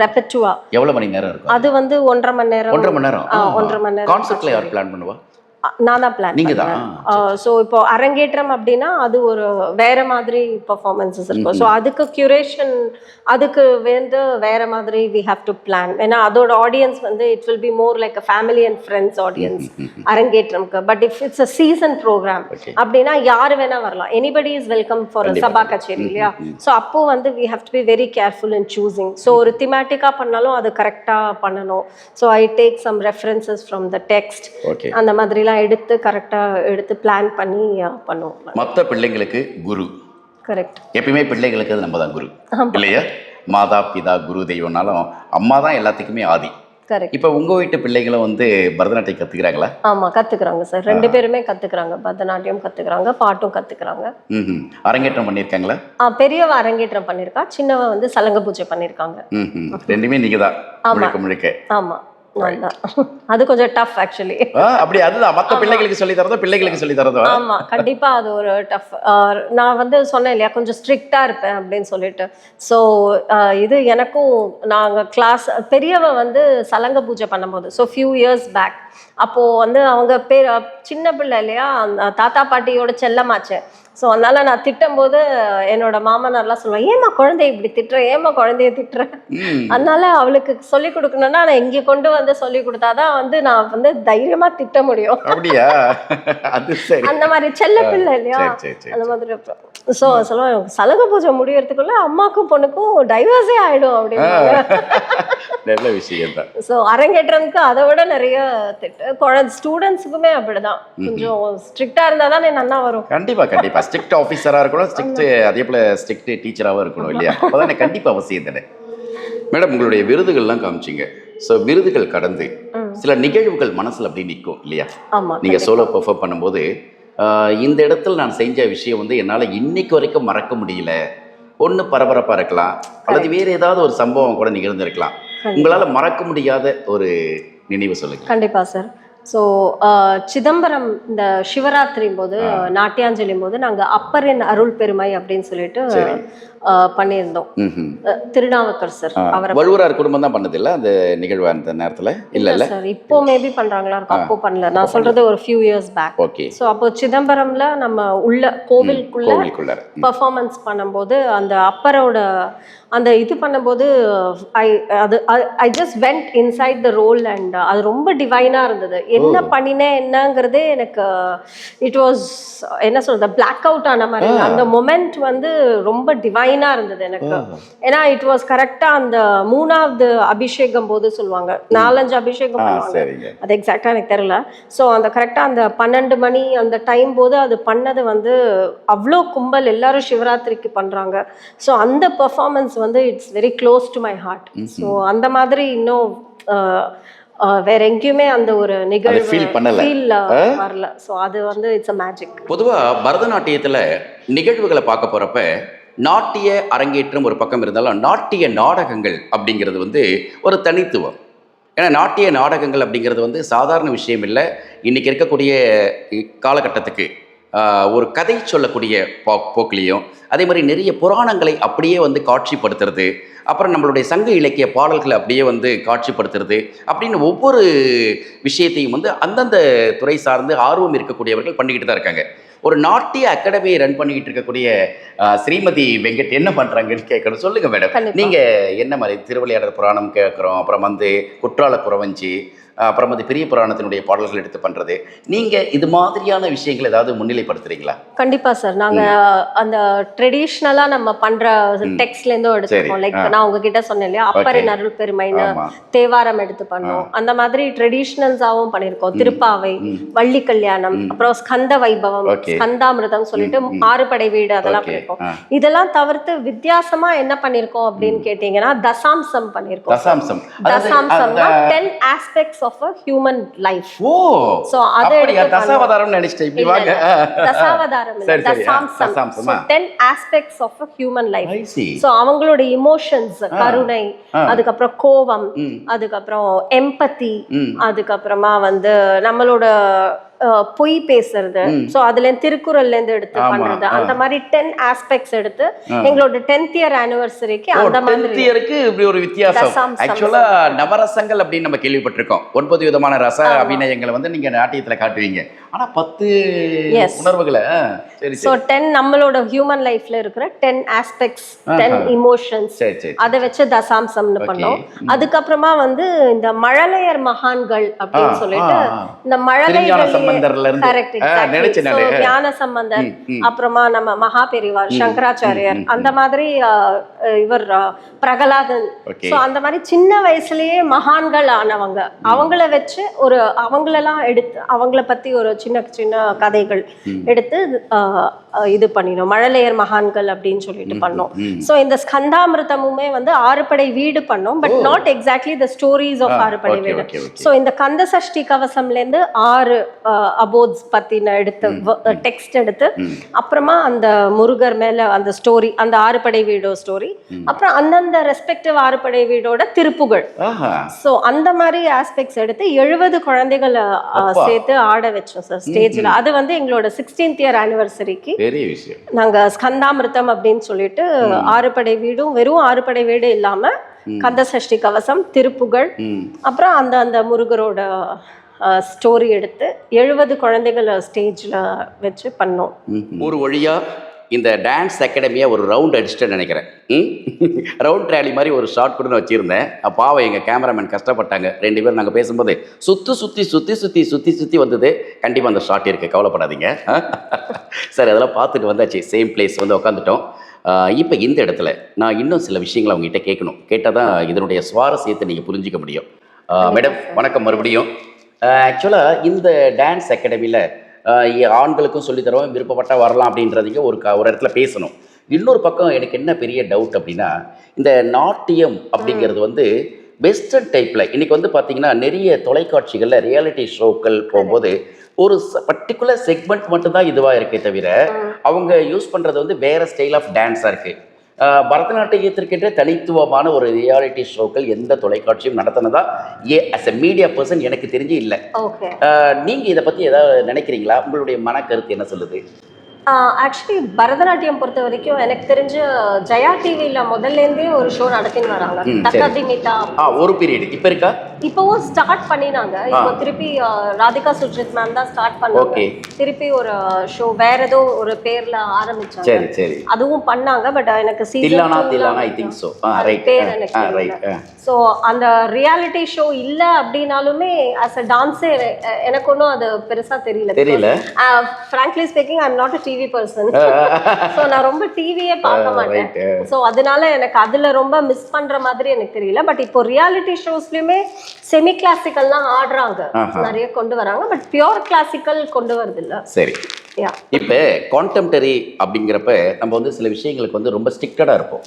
Speaker 2: ரெபெர்டுவா?
Speaker 1: எவ்வளவு மணி நேரம் இருக்கும் அது?
Speaker 2: வந்து 1.5 மணி நேரம்.
Speaker 1: 1.5 மணி நேரம்.
Speaker 2: 1.5 மணி நேரம்.
Speaker 1: கான்செப்ட்ல யார் பிளான் பண்ணுவா?
Speaker 2: நான் தான் பிளான்.
Speaker 1: நீங்க தான்?
Speaker 2: ஸோ இப்போ அரங்கேற்றம் அப்படின்னா அது ஒரு வேற மாதிரி பர்ஃபார்மன்ஸஸ் இருக்கும். ஸோ அதுக்கு கியூரேஷன், அதுக்கு வந்து வேற மாதிரி வி ஹாவ் டு பிளான். ஏன்னா அதோட ஆடியன்ஸ் வந்து it will be more like a family and friends audience அரங்கேற்றம்க்கு. But if it's a season program அப்படின்னா யார் வேணா வரலாம், எனிபடி இஸ் வெல்கம் ஃபார் சபா கச்சேரி இல்லையா? ஸோ அப்போ வந்து we have to be very careful in choosing. So ஒரு திமேட்டிக்காக பண்ணாலும் அது கரெக்டாக பண்ணணும். So I take some references from the text, அந்த மாதிரிலாம் எடுத்து கரெக்டாக எடுத்து பிளான் பண்ணி பண்ணுவோம்.
Speaker 1: மற்ற பிள்ளைங்களுக்கு குரு
Speaker 2: கரெக்ட்.
Speaker 1: எப்பயுமே பிள்ளைங்களுக்கு அது நம்ம தான் குரு இல்லையா? மாதா பிதா குரு தெய்வம்னாலும் அம்மா தான் எல்லாத்துக்குமே ஆதி.
Speaker 2: கரெக்ட்.
Speaker 1: இப்போ உங்க வீட்டு பிள்ளைங்களும் வந்து பரதநாட்டியம் கத்துக்கிறாங்களா?
Speaker 2: ஆமா, கத்துக்கிறாங்க சார். 2 பேருமே கத்துக்கிறாங்க. பரதநாட்டியம் கத்துக்கிறாங்க, பாட்டும் கத்துக்கிறாங்க.
Speaker 1: அரங்கேற்றம் பண்ணிருக்காங்களா?
Speaker 2: பெரியவ அரங்கேற்றம் பண்ணிருக்கா, சின்னவ வந்து சலங்க பூஜை பண்ணிருக்காங்க.
Speaker 1: ரெண்டுமே நீங்க தான் முழுக்க முழுக்க?
Speaker 2: ஆமா, அது கொஞ்சம் டஃப் ஆக்சுவலி.
Speaker 1: அப்படி அதுதான் மற்ற பிள்ளைகளுக்கு சொல்லி தரதோ பிள்ளைகளுக்கு சொல்லி தரதோ?
Speaker 2: ஆமா, கண்டிப்பா அது ஒரு டஃப். நான் வந்து சொன்னேன் இல்லையா, கொஞ்சம் ஸ்ட்ரிக்டா இருப்பேன் அப்படின்னு சொல்லிட்டு. ஸோ இது எனக்கும், நாங்கள் கிளாஸ் பெரியவ வந்து சலங்க பூஜை பண்ணும்போது, ஸோ ஃபியூ இயர்ஸ் பேக், அப்போ வந்து அவங்க சின்ன பிள்ளை இல்லையா, அந்த தாத்தா பாட்டியோட செல்லமாச்சு. ஸோ அதனால நான் திட்டும்போது என்னோட மாமனார்லாம் சொல்லுவேன், ஏமா குழந்தைய இப்படி திட்டுறேன், ஏமா குழந்தைய திட்டுறேன். அதனால அவளுக்கு சொல்லி கொடுக்கணும்னா நான் இங்கே கொண்டு வந்து சொல்லி கொடுத்தாதான் வந்து நான் வந்து தைரியமா திட்ட முடியும்.
Speaker 1: அப்படியா?
Speaker 2: அந்த மாதிரி செல்ல பிள்ளை இல்லையா, அந்த மாதிரி. ஸோ சொல்லுவேன், சலங்க பூஜை முடியறதுக்குள்ள அம்மாக்கும் பொண்ணுக்கும் டைவர்ஸே ஆயிடும் அப்படின்னு.
Speaker 1: நல்ல விஷயம் தான்.
Speaker 2: ஸோ அரங்கேற்றம்க்கு அதை விட நிறைய திட்டு. ஸ்டூடெண்ட்ஸுக்குமே அப்படிதான், கொஞ்சம் ஸ்ட்ரிக்டா இருந்தா தானே நல்லா வரும்.
Speaker 1: கண்டிப்பா கண்டிப்பா. ஸ்ட்ரிக்ட் ஆஃபீஸராக இருக்கணும், ஸ்ட்ரிக்ட் அதே போல் ஸ்ட்ரிக்ட் டீச்சராகவும் இருக்கணும் இல்லையா? அப்போதான் கண்டிப்பாக அவசியம் தானே. மேடம், உங்களுடைய விருதுகள்லாம் காமிச்சிங்க. ஸோ விருதுகள் கடந்து சில நிகழ்வுகள் மனசில் அப்படி நிற்கும் இல்லையா? நீங்கள் சோலோ பெர்ஃபார்ம் பண்ணும்போது இந்த இடத்துல நான் செஞ்ச விஷயம் வந்து என்னால் இன்னைக்கு வரைக்கும் மறக்க முடியல, ஒன்று பரபரப்பாக இருக்கலாம், அல்லது வேறு ஏதாவது ஒரு சம்பவம் கூட நிகழ்ந்திருக்கலாம், உங்களால் மறக்க முடியாத ஒரு நினைவு சொல்லுங்கள்.
Speaker 2: கண்டிப்பாக சார். ஸோ சிதம்பரம் இந்த சிவராத்திரி போது, நாட்டியாஞ்சலி போது நாங்கள் அப்பரின் அருள் பெருமை அப்படின்னு சொல்லிட்டு பண்ணியிருந்தோம். திருநாவுக்கரசர் அவர்
Speaker 1: வள்ளுவரார் குடும்பம் தான் பண்ணது இல்லை அந்த நிகழ்வு அந்த நேரத்தில்? இல்லை
Speaker 2: சார், இப்போ மேபி பண்ணுறாங்களா இருக்கும், அப்போ பண்ணல. நான் சொல்றது ஒரு few years back.
Speaker 1: Okay.
Speaker 2: So அப்போ சிதம்பரம்ல நம்ம உள்ள கோவிலுக்குள்ள பர்ஃபார்மன்ஸ் பண்ணும்போது அந்த அப்பரோட அந்த இது பண்ணும்போது I just went inside the role and அது ரொம்ப டிவைனாக இருந்தது. என்ன பண்ணினேன் என்னங்கிறதே எனக்கு இட் வாஸ் என்ன சொல்றது, பிளாக் அவுட் ஆன மாதிரி. அந்த மொமெண்ட் வந்து ரொம்ப டிவைன் லைனாக இருந்தது எனக்கு. ஏன்னா இட் வாஸ் கரெக்டாக அந்த 3வது அபிஷேகம் போது சொல்லுவாங்க, 4-5 அபிஷேகம் பண்ணுவாங்க, அது எக்ஸாக்டாக எனக்கு தெரியல. ஸோ அந்த கரெக்டாக அந்த 12 மணி அந்த டைம் போது அது பண்ணது வந்து அவ்வளோ கும்பல் எல்லாரும் சிவராத்திரிக்கு பண்ணுறாங்க. ஸோ அந்த பெர்ஃபார்மன்ஸ் வந்து it's very close to my heart. So அந்த மாதிரி இன்னும் வேற எங்கேயுமே அந்த ஒரு நிகழ்வு ஃபீல் வரல. ஸோ அது வந்து இட்ஸ் அ மேஜிக்.
Speaker 1: பொதுவாக பரதநாட்டியத்தில் நிகழ்வுகளை பார்க்க போகிறப்ப நாட்டிய அரங்கேற்றம் ஒரு பக்கம் இருந்தாலும் நாட்டிய நாடகங்கள் அப்படிங்கிறது வந்து ஒரு தனித்துவம். ஏன்னா நாட்டிய நாடகங்கள் அப்படிங்கிறது வந்து சாதாரண விஷயம் இல்லை. இன்றைக்கி இருக்கக்கூடிய காலகட்டத்துக்கு ஒரு கதை சொல்லக்கூடிய போக்கிலையும் அதே மாதிரி நிறைய புராணங்களை அப்படியே வந்து காட்சிப்படுத்துறது, அப்புறம் நம்மளுடைய சங்க இலக்கிய பாடல்களை அப்படியே வந்து காட்சிப்படுத்துறது அப்படின்னு ஒவ்வொரு விஷயத்தையும் வந்து அந்தந்த துறை சார்ந்து ஆர்வம் இருக்கக்கூடியவர்கள் பண்ணிக்கிட்டு தான் இருக்காங்க. ஒரு நாட்டிய அகாடமியை ரன் பண்ணிக்கிட்டு இருக்கக்கூடிய ஸ்ரீமதி வெங்கட் என்ன பண்ணுறாங்கன்னு கேட்கணும். சொல்லுங்கள் மேடம், நீங்கள் என்ன மாதிரி திருவிளையாடல் புராணம் கேட்குறோம், அப்புறம் வந்து குற்றால குறவஞ்சி, அப்புறம் வந்து பெரிய புராணத்தினுடைய பாடல்கள் எடுத்து பண்ணுறது, நீங்கள் இது மாதிரியான விஷயங்கள் ஏதாவது முன்னிலைப்படுத்துறீங்களா?
Speaker 2: கண்டிப்பாக சார். நாங்கள் அந்த ட்ரெடிஷ்னலாக நம்ம பண்ணுற டெக்ஸ்ட்லேருந்தும் எடுத்துக்கோம். லைக் நான் உங்ககிட்ட சொன்னேன் இல்லையா, அப்பரின் அருள் பெருமைன்னு தேவாரம் எடுத்து பண்ணோம். அந்த மாதிரி ட்ரெடிஷ்னல்ஸாகவும் பண்ணியிருக்கோம். திருப்பாவை, வள்ளி கல்யாணம், அப்புறம் ஸ்கந்த வைபவம், ஸ்கந்தாமிரதம் சொல்லிட்டு 6 படை வீடு அதெல்லாம் பண்ணியிருக்கோம். இதெல்லாம் தவிர்த்து வித்தியாசமாக என்ன பண்ணியிருக்கோம் அப்படின்னு கேட்டிங்கன்னா தசாம்சம் பண்ணியிருக்கோம். தசாம்சம்னா 10 aspects of a human life. So
Speaker 1: அப்படியே தசாவதாரம் நினைச்சிட்டேன். இப்படி வாங்க.
Speaker 2: தசாவதாரம் இல்ல, தசாம்சம். So 10 aspects of a human life. So அவங்களோட emotions, கருணை, அதுக்கப்புறம் கோபம், அதுக்கப்புறம் எம்பத்தி, அதுக்கப்புறமா வந்து நம்மளோட பொய் பேசுறது, ஸோ அதுல திருக்குறள்ல இருந்து எடுத்து பண்றது, அந்த மாதிரி 10 ஆஸ்பெக்ட்ஸ் எடுத்து எங்களோட 10th இயர் ஆனிவர்சரிக்கு அந்த மாதிரி
Speaker 1: இப்படி ஒரு வித்தியாசம். ஆக்சுவலா நவரசங்கள் அப்படின்னு நம்ம கேள்விப்பட்டிருக்கோம். 9 விதமான ரச அபிநயங்களை வந்து நீங்க நாட்டியத்துல காட்டுவீங்க. ஆனா 10 உணர்வுகளை. சரி,
Speaker 2: ஸோ 10 நம்மளோட ஹியூமன் லைஃப்ல இருக்கிற 10 ஆஸ்பெக்ட்ஸ், 10 இமோஷன்ஸ், அதை வச்சு தசாம்சம்னு பண்ணோம். அதுக்கப்புறமா வந்து இந்த மழலையர் மகான்கள் அப்படின்னு சொல்லிட்டு இந்த மழலையர் ஞான சம்பந்தர், அப்புறமா நம்ம மகா பெரிவார், சங்கராச்சாரியார், அந்த மாதிரி இவர் பிரகலாதன். சோ அந்த மாதிரி சின்ன வயசுலயே மகான்கள் ஆனவங்க, அவங்கள வச்சு ஒரு அவங்களெல்லாம் எடுத்து அவங்கள பத்தி ஒரு சின்ன சின்ன கதைகள் எடுத்து இது பண்ணினோம். மழலையர் மகான்கள் அப்படின்னு சொல்லிட்டு பண்ணோம். சோ இந்த ஸ்கந்தாமிருதமுமே வந்து 6 படை வீடு பண்ணோம், but not exactly the stories of 6 படை வீடு. சோ இந்த கந்த சஷ்டி கவசம்ல இருந்து 6 அபோத்ஸ் பத்தின எடுத்து டெக்ஸ்ட் எடுத்து, அப்புறமா அந்த முருகர் மேல அந்த ஸ்டோரி, அந்த 6 படை வீடோ ஸ்டோரி, அப்புறம் அந்தந்த ரெஸ்பெக்டிவ் 6 படை வீடோட திருப்புகழ். சோ அந்த மாதிரி ஆஸ்பெக்ட்ஸ் எடுத்து 70 குழந்தைகளை சேர்த்து ஆட வச்சோம் சார் ஸ்டேஜ்ல. அது வந்து எங்களோட 16th இயர் ஆனிவர்சரிக்கு நாங்க ஸ்கந்தாமிருதம் அப்படின்னு சொல்லிட்டு 6 படை வீடும், வெறும் 6 படை வீடு இல்லாம கந்த சஷ்டி கவசம், திருப்புகழ், அப்புறம் அந்த முருகரோட ஸ்டோரி எடுத்து 70 குழந்தைகள் ஸ்டேஜில் வச்சு பண்ணோம்.
Speaker 1: ஒரு வழியா இந்த டான்ஸ் அகாடமியை ஒரு ரவுண்ட் அடிச்சுட்டு நினைக்கிறேன். ரவுண்ட் ரேலி மாதிரி ஒரு ஷார்ட் கூட நான் வச்சுருந்தேன். பாவம் எங்கள் கேமராமேன் கஷ்டப்பட்டாங்க. 2 பேரும் நாங்கள் பேசும்போது சுற்றி வந்தது. கண்டிப்பாக அந்த ஷார்ட் இருக்குது, கவலைப்படாதீங்க. சரி, அதெல்லாம் பார்த்துட்டு வந்தாச்சு. சேம் பிளேஸ் வந்து உட்காந்துட்டோம். இப்போ இந்த இடத்துல நான் இன்னும் சில விஷயங்களை அவங்ககிட்ட கேட்கணும். கேட்டால் தான் இதனுடைய சுவாரஸ்யத்தை நீங்கள் புரிஞ்சிக்க முடியும். மேடம் வணக்கம் மறுபடியும். ஆக்சுவலாக இந்த டான்ஸ் அகாடமியில் ஆண்களுக்கும் சொல்லித்தரோம், விருப்பப்பட்டால் வரலாம் அப்படின்றதுங்க ஒரு இடத்துல பேசணும். இன்னொரு பக்கம் எனக்கு என்ன பெரிய டவுட் அப்படின்னா, இந்த நாட்டியம் அப்படிங்கிறது வந்து வெஸ்டர்ன் டைப்பில் இன்றைக்கி வந்து பார்த்திங்கன்னா நிறைய தொலைக்காட்சிகளில் ரியாலிட்டி ஷோக்கள் போகும்போது ஒரு பர்டிகுலர் செக்மெண்ட் மட்டும்தான் இதுவாக இருக்கே தவிர அவங்க யூஸ் பண்ணுறது வந்து வேறு ஸ்டைல் ஆஃப் டான்ஸாக இருக்குது. பரதநாட்டியத்திற்கென்ற தனித்துவமான ஒரு ரியாலிட்டி ஷோக்கள் எந்த தொலைக்காட்சியும் நடத்தினதா அஸ் எ மீடியா பர்சன் எனக்கு தெரிஞ்சு இல்லை. நீங்கள் இதை பற்றி ஏதாவது நினைக்கிறீங்களா? உங்களுடைய மனக்கருத்து என்ன சொல்லுது?
Speaker 2: ஆக்சுவலி பரதநாட்டியம் பொறுத்த வரைக்கும் எனக்கு தெரிஞ்ச ஜெயா டிவியில் முதல்லேருந்தே ஒரு ஷோ நடத்தின்னு வராங்க. தக்கதிமிதா
Speaker 1: ஒரு பீரியட் இப்போ இருக்கா?
Speaker 2: இப்போவும் ஸ்டார்ட் பண்ணினாங்க. இப்போ திருப்பி ராதிகா சுஜித் மேம் தான் ஸ்டார்ட் பண்ணாங்க. திருப்பி ஒரு ஷோ வேற ஏதோ ஒரு பேர்ல ஆரம்பிச்சாங்க.
Speaker 1: சரி சரி,
Speaker 2: அதுவும் பண்ணாங்க. பட் எனக்கு பேர் எனக்கு ஸோ அந்த ரியாலிட்டி ஷோ இல்லை அப்படின்னாலுமே ஆஸ் அ டான்ஸே எனக்கு ஒன்றும் அது பெருசாக தெரியல. Frankly speaking I am not a TV person. So நான் ரொம்ப டிவியே பார்க்க மாட்டேன். ஸோ அதனால எனக்கு அதுல ரொம்ப மிஸ் பண்ற மாதிரி எனக்கு தெரியல. பட் இப்போ ரியாலிட்டி ஷோஸ்லயுமே செமி கிளாசிக்கல்லாம் ஆடுறாங்க, நிறைய கொண்டு வராங்க. பட் பியோர் கிளாசிக்கல் கொண்டு வரது இல்ல.
Speaker 1: சரி, இப்போ கான்டெம்பரரி அப்படிங்கிறப்ப நம்ம வந்து சில விஷயங்களுக்கு வந்து ரொம்ப ஸ்ட்ரிக்டடாக இருப்போம்.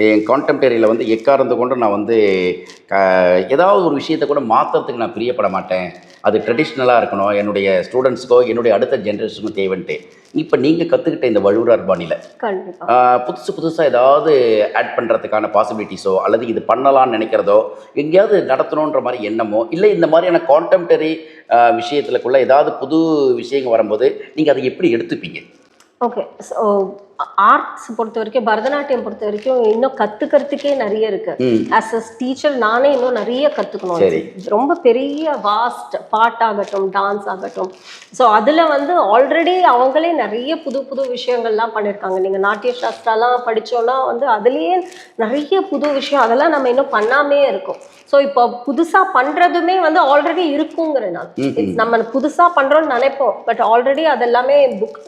Speaker 1: என் கான்டெம்பரரியில் வந்து எக்காரந்து கொண்டு நான் வந்து ஏதாவது ஒரு விஷயத்தை கூட மாற்றுறதுக்கு நான் பிரியப்பட மாட்டேன். அது ட்ரெடிஷ்னலாக இருக்கணும், என்னுடைய ஸ்டூடெண்ட்ஸுக்கோ என்னுடைய அடுத்த ஜென்ரேஷனுக்கும் தேவைன்ட்டு. இப்போ நீங்கள் கற்றுக்கிட்ட இந்த வழுவூரார் பாணியில் புதுசாக ஏதாவது ஆட் பண்ணுறதுக்கான பாசிபிலிட்டிஸோ அல்லது இது பண்ணலான்னு நினைக்கிறதோ எங்கேயாவது நடத்தணுன்ற மாதிரி எண்ணமோ இல்லை இந்த மாதிரியான கான்டெம்பரரி விஷயத்துக்குள்ள ஏதாவது புது விஷயங்கள் வரும்போது நீங்கள் அதை எப்படி எடுத்துப்பீங்க?
Speaker 2: ஓகே, ஸோ ஆர்ட்ஸ் பொறுத்த வரைக்கும், பரதநாட்டியம் பொறுத்த வரைக்கும் இன்னும் கற்றுக்கிறதுக்கே நிறைய இருக்கு. ஆஸ் அ டீச்சர் நானே இன்னும் நிறைய கற்றுக்கணும். ரொம்ப பெரிய வாஸ்ட் பாட் ஆகட்டும், டான்ஸ் ஆகட்டும். ஸோ அதில் வந்து ஆல்ரெடி அவங்களே நிறைய புது புது விஷயங்கள்லாம் பண்ணியிருக்காங்க. நீங்கள் நாட்டிய சாஸ்திராலாம் படித்தோன்னா வந்து அதுலேயே நிறைய புது விஷயம் அதெல்லாம் நம்ம இன்னும் பண்ணாமே இருக்கோம். ஸோ இப்போ புதுசாக பண்ணுறதுமே வந்து ஆல்ரெடி இருக்குங்கிறனால நம்ம புதுசாக பண்ணுறோன்னு நினைப்போம். பட் ஆல்ரெடி அதெல்லாமே புக்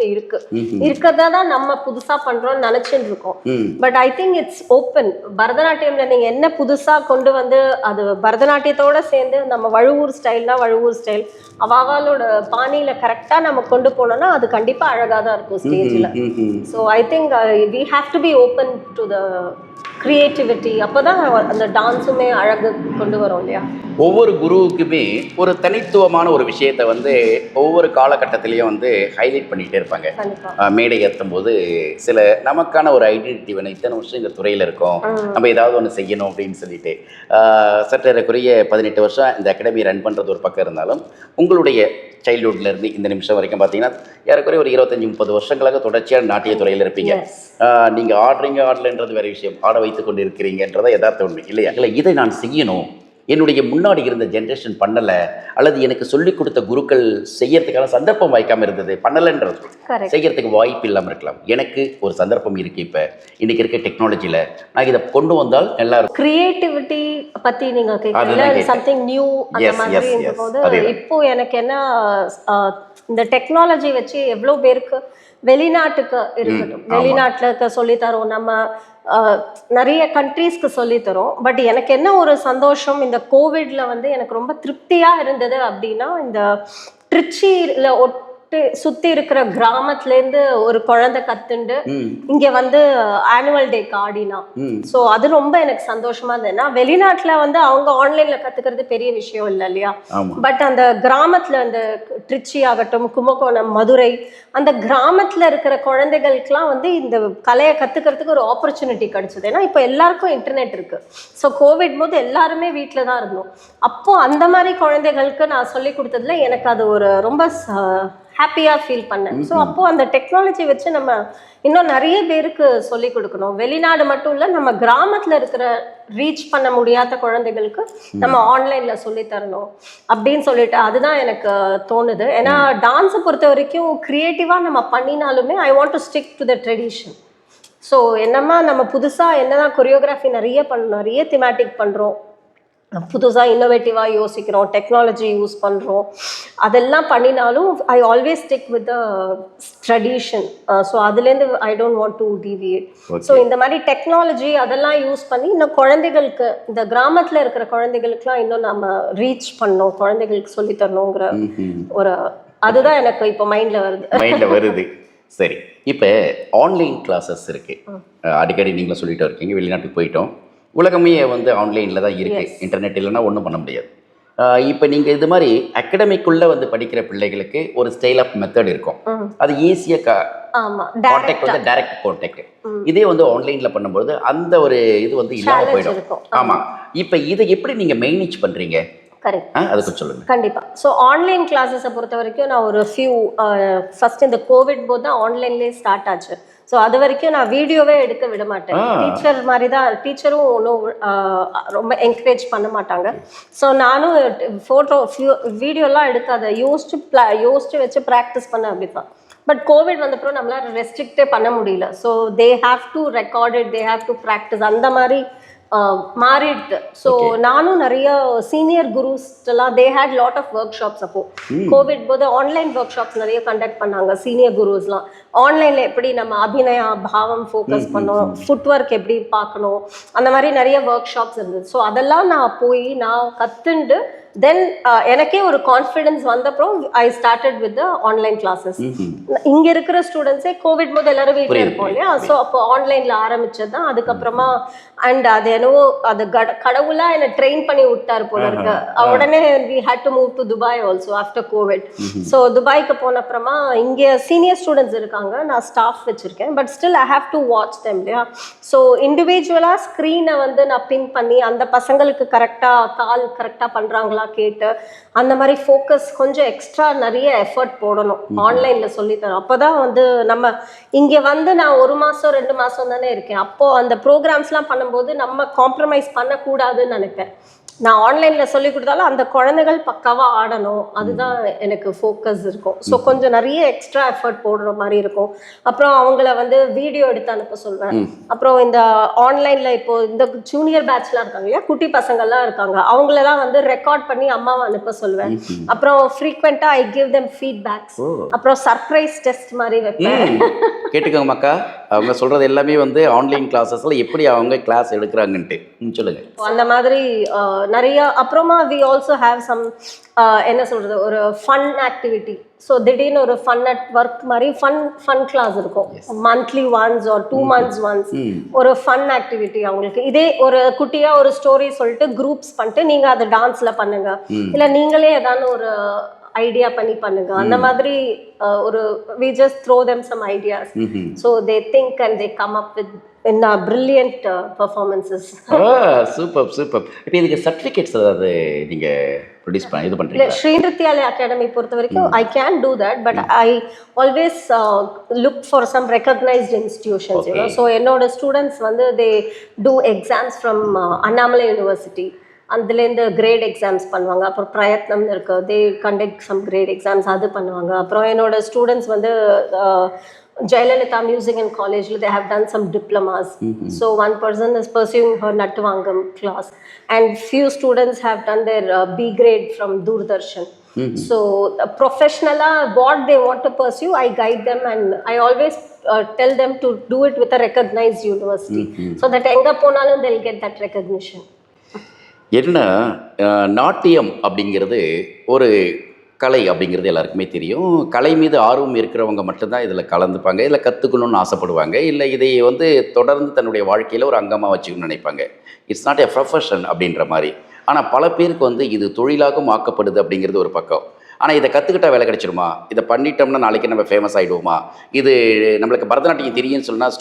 Speaker 2: இருக்கிறதா தான் நம்ம புதுசா பண்றோம்னு நினைச்சுட்டு இருக்கோம். But I think it's open. பரதநாட்டியம்ல நீங்க என்ன புதுசா கொண்டு வந்து அது பரதநாட்டியத்தோட சேர்ந்து நம்ம வழுவூர் ஸ்டைல்னா வழுவூர் ஸ்டைல் அவளோட பாணியில கரெக்டா நம்ம கொண்டு போனோம்னா அது கண்டிப்பா அழகா தான் இருக்கும் ஸ்டேஜ்ல. So I think we have to be open to the creativity. அப்போதான் அந்த டான்ஸுமே அழகு கொண்டு வரும் இல்லையா?
Speaker 1: ஒவ்வொரு குருவுக்குமே ஒரு தனித்துவமான ஒரு விஷயத்தை வந்து ஒவ்வொரு காலகட்டத்திலையும் வந்து ஹைலைட் பண்ணிகிட்டே இருப்பாங்க. மேடை ஏற்றும் போது சில நமக்கான ஒரு ஐடென்டிட்டி வேணும், இத்தனை வருஷம் இந்த துறையில் இருக்கோம், நம்ம ஏதாவது ஒன்று செய்யணும் அப்படின்னு சொல்லிட்டு. சற்றேறக்குரிய 18 வருஷம் இந்த அகாடமி ரன் பண்ணுறது ஒரு பக்கம் இருந்தாலும் உங்களுடைய சைல்ட்ஹுட்லேருந்து இந்த நிமிஷம் வரைக்கும் பார்த்தீங்கன்னா ஏறக்குறைய ஒரு 25-30 வருஷங்களாக தொடர்ச்சியாக நாட்டிய துறையில் இருப்பீங்க. நீங்கள் ஆடலைன்றது வேறு விஷயம், ஆட வைத்து கொண்டு இருக்கிறீங்கன்றதை யதார்த்த உண்மை இல்லையா? இல்லை, இதை நான் செய்யணும், என்னுடைய முன்னாடி இருந்த ஜென்ரேஷன் பண்ணலை அல்லது எனக்கு சொல்லிக் கொடுத்த குருக்கள் செய்யறதுக்கான சந்தர்ப்பம் வாய்க்காமல் இருந்தது, பண்ணலைன்றது செய்யறதுக்கு வாய்ப்பு இல்லாமல் இருக்கலாம். எனக்கு ஒரு சந்தர்ப்பம் இருக்குது. இப்போ இன்னைக்கு இருக்க டெக்னாலஜியில் நான் இதை கொண்டு வந்தால் நல்லா இருக்கும்.
Speaker 2: கிரியேட்டிவிட்டி பற்றி நீங்கள் கேட்கல, சம்திங் நியூ அந்த மாதிரி இருக்கும்போது இப்போ எனக்கு என்ன இந்த டெக்னாலஜி வச்சு எவ்வளோ பேருக்கு வெளிநாட்டுக்கு இருக்கட்டும், வெளிநாட்டில் இருக்க சொல்லித்தரோம், நம்ம நிறைய கண்ட்ரீஸ்க்கு சொல்லித்தரோம். பட் எனக்கு என்ன ஒரு சந்தோஷம் இந்த கோவிட்ல வந்து எனக்கு ரொம்ப திருப்தியாக இருந்தது அப்படின்னா, இந்த ட்ரிச்சியில் சுற்றி இருக்கிற கிராமத்துலேருந்து ஒரு குழந்தை கத்துண்டு இங்கே வந்து ஆனுவல் டேக்கு ஆடினா. ஸோ அது ரொம்ப எனக்கு சந்தோஷமா இருந்தது. ஏன்னா வெளிநாட்டில் வந்து அவங்க ஆன்லைனில் கற்றுக்கிறது பெரிய விஷயம் இல்லை இல்லையா? பட் அந்த கிராமத்தில் அந்த ட்ரிச்சி ஆகட்டும், கும்பகோணம், மதுரை, அந்த கிராமத்தில் இருக்கிற குழந்தைகளுக்கெல்லாம் வந்து இந்த கலையை கற்றுக்கிறதுக்கு ஒரு ஆப்பர்ச்சுனிட்டி கிடைச்சது. ஏன்னா இப்போ எல்லாருக்கும் இன்டர்நெட் இருக்குது. ஸோ கோவிட் போது எல்லாருமே வீட்டில் தான் இருந்தோம். அப்போது அந்த மாதிரி குழந்தைகளுக்கு நான் சொல்லி கொடுத்ததுல எனக்கு அது ஒரு ரொம்ப ஹாப்பியாக ஃபீல் பண்ணேன். ஸோ அப்போது அந்த டெக்னாலஜி வச்சு நம்ம இன்னும் நிறைய பேருக்கு சொல்லிக் கொடுக்கணும். வெளிநாடு மட்டும் இல்லை, நம்ம கிராமத்தில் இருக்கிற ரீச் பண்ண முடியாத குழந்தைகளுக்கு நம்ம ஆன்லைனில் சொல்லித்தரணும் அப்படின்னு சொல்லிட்டு அதுதான் எனக்கு தோணுது. ஏன்னா டான்ஸை பொறுத்த வரைக்கும் க்ரியேட்டிவாக நம்ம பண்ணினாலுமே I want to stick to the tradition. So என்னமா நம்ம புதுசாக என்னதான் கொரியோகிராஃபி நிறைய பண்ணணும், நிறைய திமேட்டிக் பண்ணுறோம், புதுசாக இன்னோவேட்டிவாக யோசிக்கிறோம், டெக்னாலஜி யூஸ் பண்ணுறோம், அதெல்லாம் பண்ணினாலும் I always stick with the tradition. So அதுலேருந்து I don't want to deviate. So இந்த மாதிரி டெக்னாலஜி அதெல்லாம் யூஸ் பண்ணி இன்னும் குழந்தைகளுக்கு, இந்த கிராமத்தில் இருக்கிற குழந்தைகளுக்குலாம் இன்னும் நம்ம ரீச் பண்ணோம், குழந்தைகளுக்கு சொல்லித்தரணுங்கிற ஒரு அதுதான் எனக்கு இப்போ மைண்டில் வருது.
Speaker 1: சரி, இப்போ ஆன்லைன் கிளாஸஸ் இருக்குது, அடிக்கடி நீங்களும் சொல்லிட்டு இருக்கீங்க. வெளிநாட்டுக்கு போயிட்டோம், உலகமே வந்து ஆன்லைனில் தான் இருக்குது, இன்டர்நெட் இல்லைன்னா ஒன்றும் பண்ண முடியாது. இப்போ நீங்கள் இது மாதிரி அகாடமிக்குள்ளே வந்து படிக்கிற பிள்ளைகளுக்கு ஒரு ஸ்டைல் ஆஃப் மெத்தட் இருக்கும், அது ஈஸியாக கான்டாக்ட் வந்து டைரக்ட் கான்டாக்ட். இதே வந்து ஆன்லைனில் பண்ணும்போது அந்த ஒரு இது வந்து இல்லாமல் போயிடும். ஆமாம், இப்போ இதை எப்படி நீங்கள் மேனேஜ் பண்ணுறீங்க? அதுக்கு சொல்லுங்க.
Speaker 2: கண்டிப்பா. ஸோ ஆன்லைன் கிளாஸஸை பொறுத்த வரைக்கும் நான் ஒரு ஃபர்ஸ்ட் இந்த கோவிட் போது தான் ஆன்லைன்லேயே ஸ்டார்ட் ஆச்சு. ஸோ அது வரைக்கும் நான் வீடியோவே எடுக்க விட மாட்டேன். டீச்சர் மாதிரி தான், டீச்சரும் ஒன்றும் ரொம்ப என்கரேஜ் பண்ண மாட்டாங்க. ஸோ நானும் வீடியோலாம் எடுக்காத யோசிச்சு வச்சு ப்ராக்டிஸ் பண்ண அப்படிதான். பட் கோவிட் வந்தப்பறம் நம்மளால ரெஸ்ட்ரிக்டே பண்ண முடியல. So they have to record it, they have to practice, அந்த மாதிரி மாறிடுது. ஸோ நானும் நிறைய சீனியர் குருஸ்லாம் they had lot of workshops. அப்போ கோவிட் போது ஆன்லைன் ஒர்க் ஷாப்ஸ் நிறைய கண்டக்ட் பண்ணாங்க சீனியர் குருஸ்லாம். ஆன்லைனில் எப்படி நம்ம அபிநயா பாவம் ஃபோக்கஸ் பண்ணோம், ஃபுட் ஒர்க் எப்படி பார்க்கணும், அந்த மாதிரி நிறைய ஒர்க் ஷாப்ஸ் இருந்தது. ஸோ அதெல்லாம் நான் போய் நான் கற்றுண்டு தென் எனக்கே ஒரு கான்ஃபிடென்ஸ் வந்தப்புறம் I started with online classes. இங்கே இருக்கிற ஸ்டூடெண்ட்ஸே கோவிட் போது எல்லாரும் வீட்டில் இருப்போம் இல்லையா, ஸோ அப்போ ஆன்லைனில் ஆரம்பிச்சது தான். அதுக்கப்புறமா அண்ட் அது என்னவோ அது கடவுளாக என்னை ட்ரெயின் பண்ணி விட்டார் போல இருக்கு. உடனே we had to move to Dubai also after covid. So துபாய்க்கு போன அப்புறமா இங்கே சீனியர் ஸ்டூடெண்ட்ஸ் இருக்காங்க, நான் ஸ்டாஃப் வச்சுருக்கேன், but still I have to watch them இல்லையா. ஸோ இண்டிவிஜுவலாக ஸ்க்ரீனை வந்து நான் பின் பண்ணி அந்த பசங்களுக்கு கரெக்டாக கால் கரெக்டாக பண்ணுறாங்களா கேட்டு அந்த மாதிரி ஃபோக்கஸ் கொஞ்சம் எக்ஸ்ட்ரா நிறைய எஃபர்ட் போடணும் ஆன்லைனில் சொல்லித்தரோம். அப்போ தான் வந்து நம்ம இங்கே வந்து நான் 1 மாதம் 2 மாதம் தானே இருக்கேன். அப்போது அந்த ப்ரோக்ராம்ஸ்லாம் பண்ணும்போது நம்ம காம்ப்ரமைஸ் பண்ணக்கூடாதுன்னு நினைப்பேன். நான் ஆன்லைனில் சொல்லி கொடுத்தாலும் அந்த குழந்தைகள் பக்காவாக ஆடணும், அதுதான் எனக்கு ஃபோக்கஸ் இருக்கும். ஸோ கொஞ்சம் நிறைய எக்ஸ்ட்ரா எஃபர்ட் போடுற மாதிரி இருக்கும். அப்புறம் அவங்கள வந்து வீடியோ எடுத்து அனுப்ப சொல்வேன். அப்புறம் இந்த ஆன்லைனில் இப்போது இந்த ஜூனியர் பேட்ச்லாம் இருக்காங்க இல்லையா, குட்டி பசங்கள்லாம் இருக்காங்க, அவங்களெல்லாம் வந்து ரெக்கார்ட் பண்ணி அம்மாவை அனுப்ப சொல்வேன். அப்புறம் ஃப்ரீக்வெண்ட்டாக ஐ கிவ் தெம் ஃபீட்பேக்ஸ். அப்புறம் சர்ப்ரைஸ் டெஸ்ட் மாதிரி வைப்பேன்.
Speaker 1: கேட்டுக்கோங்க மக்கா, அவங்க சொல்கிறது எல்லாமே வந்து ஆன்லைன் கிளாஸஸில் எப்படி அவங்க கிளாஸ் எடுக்கிறாங்கன்ட்டு சொல்லுங்கள்.
Speaker 2: அந்த மாதிரி நிறைய. அப்புறமா வி ஆல்சோ ஹேவ் சம் என்ன சொல்கிறது, ஒரு ஃபன் ஆக்டிவிட்டி. ஸோ திடீர்னு ஒரு ஃபன் அட் ஒர்க் மாதிரி ஃபன் கிளாஸ் இருக்கும், monthly once or 2 months once ஒரு ஃபன் ஆக்டிவிட்டி. அவங்களுக்கு இதே ஒரு குட்டியாக ஒரு ஸ்டோரி சொல்லிட்டு குரூப்ஸ் பண்ணிட்டு நீங்கள் அதை டான்ஸில் பண்ணுங்க, இல்லை நீங்களே ஏதாவது ஒரு ஐடியா பண்ணி பண்ணுங்க. அந்த மாதிரி ஒரு we just throw them some ideas, so they think and they come up with brilliant performances.
Speaker 1: Super super. இப்போ இதுக்கு சர்டிஃபிகேட்ஸ் ஏதாவது நீங்கள் ப்ரொடியூஸ் பண்ணி இது பண்ணுறீங்க?
Speaker 2: ஸ்ரீ நிருத்யாலயா அகாடமி பொறுத்த வரைக்கும் I can do that, but I always look for some recognised institutions. So என்னோட ஸ்டூடெண்ட்ஸ் வந்து they do exams from Annamalai university, அதுலேருந்து கிரேட் எக்ஸாம்ஸ் பண்ணுவாங்க. அப்புறம் பிரயத்னம் இருக்குது, they conduct some grade exams, அது பண்ணுவாங்க. அப்புறம் என்னோட ஸ்டூடெண்ட்ஸ் வந்து Jayalalitha Music and College, they have done some diplomas. So one person is pursuing her Nattuvangam class, and few students have done their B grade from Doordarshan. So professionally what they want to pursue, I guide them, and I always tell them to do it with a recognized university, so that enga ponalum they'll get that recognition.
Speaker 1: என்ன நாட்டியம் அப்படிங்கிறது ஒரு கலை அப்படிங்கிறது எல்லாருக்குமே தெரியும். கலை மீது ஆர்வம் இருக்கிறவங்க மட்டும்தான் இதில் கலந்துப்பாங்க, இதில் கற்றுக்கணும்னு ஆசைப்படுவாங்க, இல்லை இதை வந்து தொடர்ந்து தன்னுடைய வாழ்க்கையில் ஒரு அங்கமாக வச்சுக்கணும்னு நினைப்பாங்க. இட்ஸ் நாட் எ ப்ரொஃபஷன் அப்படின்ற மாதிரி. ஆனால் பல பேருக்கு வந்து இது தொழிலாகவும் ஆக்கப்படுது அப்படிங்கிறது ஒரு பக்கம். ஆனால் இதை கற்றுக்கிட்டா வேலை கிடைச்சிருமா, இதை பண்ணிட்டோம்னா நாளைக்கு நம்ம ஃபேமஸ் ஆகிடுவோமா, இது நம்மளுக்கு பரதநாட்டியம் தெரியும்னு சொன்னால்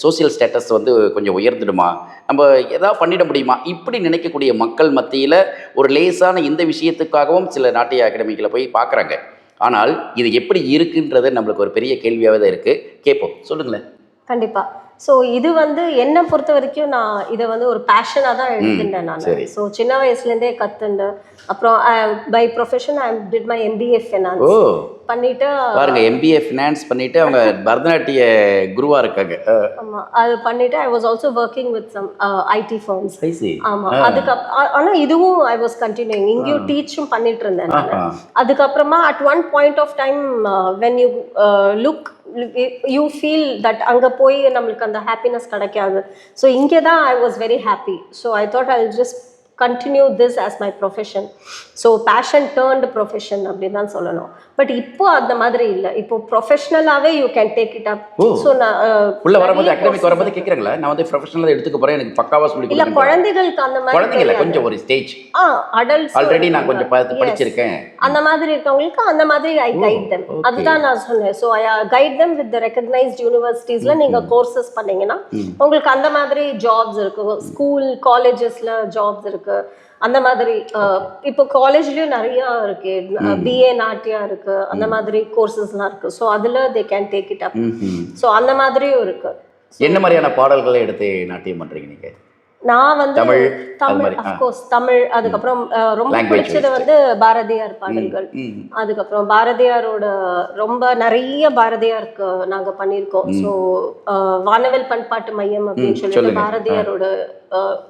Speaker 1: சோசியல் ஸ்டேட்டஸ் வந்து கொஞ்சம் உயர்ந்துடுமா, நம்ம எதாவது பண்ணிட முடியுமா, இப்படி நினைக்கக்கூடிய மக்கள் மத்தியில் ஒரு லேசான இந்த விஷயத்துக்காகவும் சில நாட்டிய அகாடமிகளை போய் பார்க்குறாங்க. ஆனால் இது எப்படி இருக்குன்றது நம்மளுக்கு ஒரு பெரிய கேள்வியாகவே தான் இருக்குது. கேட்போம், சொல்லுங்களேன்.
Speaker 2: கண்டிப்பாக. ஸோ இது வந்து என்னை பொறுத்த வரைக்கும் நான் இதை வந்து ஒரு பேஷனாக தான் எடுத்துட்டேன் நான். ஸோ சின்ன வயசுலேருந்தே கற்றுண்டு அப்புறம் by profession I did my MBA finance பண்ணிட்டு
Speaker 1: பாருங்க, MBA ஃபினான்ஸ் பண்ணிட்டு அவங்க பரதநாட்டிய குருவா இருக்காங்க.
Speaker 2: ஆமாம், அது பண்ணிட்டு I was also working with some IT firms. ஆமாம், ஆனால் இதுவும் ஐ வாஸ் கண்டினியூங், இங்கேயும் டீச்சும் பண்ணிட்டு இருந்தேன் நான். அதுக்கப்புறமா at one point of time when you look you feel that அங்கே போய் நம்மளுக்கு அந்த ஹாப்பினஸ் கிடைக்காது. ஸோ இங்கே தான் I was very happy. So I thought I will just continue this as my profession. So passion turned profession அப்படின்னு தான் சொல்லணும். பட் இப்போ அந்த மாதிரி இல்லை, இப்போ ப்ரொஃபஷனலாகவே you can take it up. So நான்
Speaker 1: உள்ள வரும்போது அகாடமிக் வரும்போது கேட்குறாங்களா, நான் வந்து ப்ரொஃபஷனலாக எடுத்துக்க போகிறேன், எனக்கு பக்காவாக சொல்லி
Speaker 2: இல்லை குழந்தைகளுக்கு அந்த மாதிரி
Speaker 1: குழந்தைங்கள கொஞ்சம் ஒரு ஸ்டேஜ்
Speaker 2: அடல்ட்ஸ்
Speaker 1: ஆல்ரெடி நான் கொஞ்சம் படிச்சிருக்கேன்
Speaker 2: அந்த மாதிரி இருக்கவங்களுக்கு அந்த மாதிரி ஐ கைட் தெம். அதுதான் நான் சொன்னேன். So I guide them with recognised யூனிவர்சிட்டிஸில் நீங்கள் கோர்சஸ் பண்ணீங்கன்னா உங்களுக்கு அந்த மாதிரி ஜாப்ஸ் இருக்குது, ஸ்கூல் காலேஜஸில் ஜாப்ஸ் இருக்குது. அந்த மாதிரி இப்போ காலேஜ்லயும் நிறைய இருக்கு, BA நாட்டியா இருக்கு, அந்த மாதிரி கோர்சஸ்லாம் இருக்கு. ஸோ அதில் they can take it up. So அந்த மாதிரியும் இருக்கு.
Speaker 1: என்ன மாதிரியான பாடல்களை எடுத்து நாட்டியம் பண்றீங்க நீங்க?
Speaker 2: நான் வந்து
Speaker 1: தமிழ் அது
Speaker 2: தமிழ்
Speaker 1: மாதிரி
Speaker 2: அஃப்கோர்ஸ் தமிழ், அதுக்கப்புறம் ரொம்ப
Speaker 1: Language
Speaker 2: பிடிச்சது வந்து பாரதியார் பாடல்கள். அதுக்கப்புறம் பாரதியாரோட ரொம்ப நிறைய பாரதியாருக்கு நாங்க பண்ணியிருக்கோம். ஸோ வானவில் பண்பாட்டு மையம் அப்படின்னு சொல்லிட்டு
Speaker 1: சொல்லுங்க.
Speaker 2: பாரதியாரோட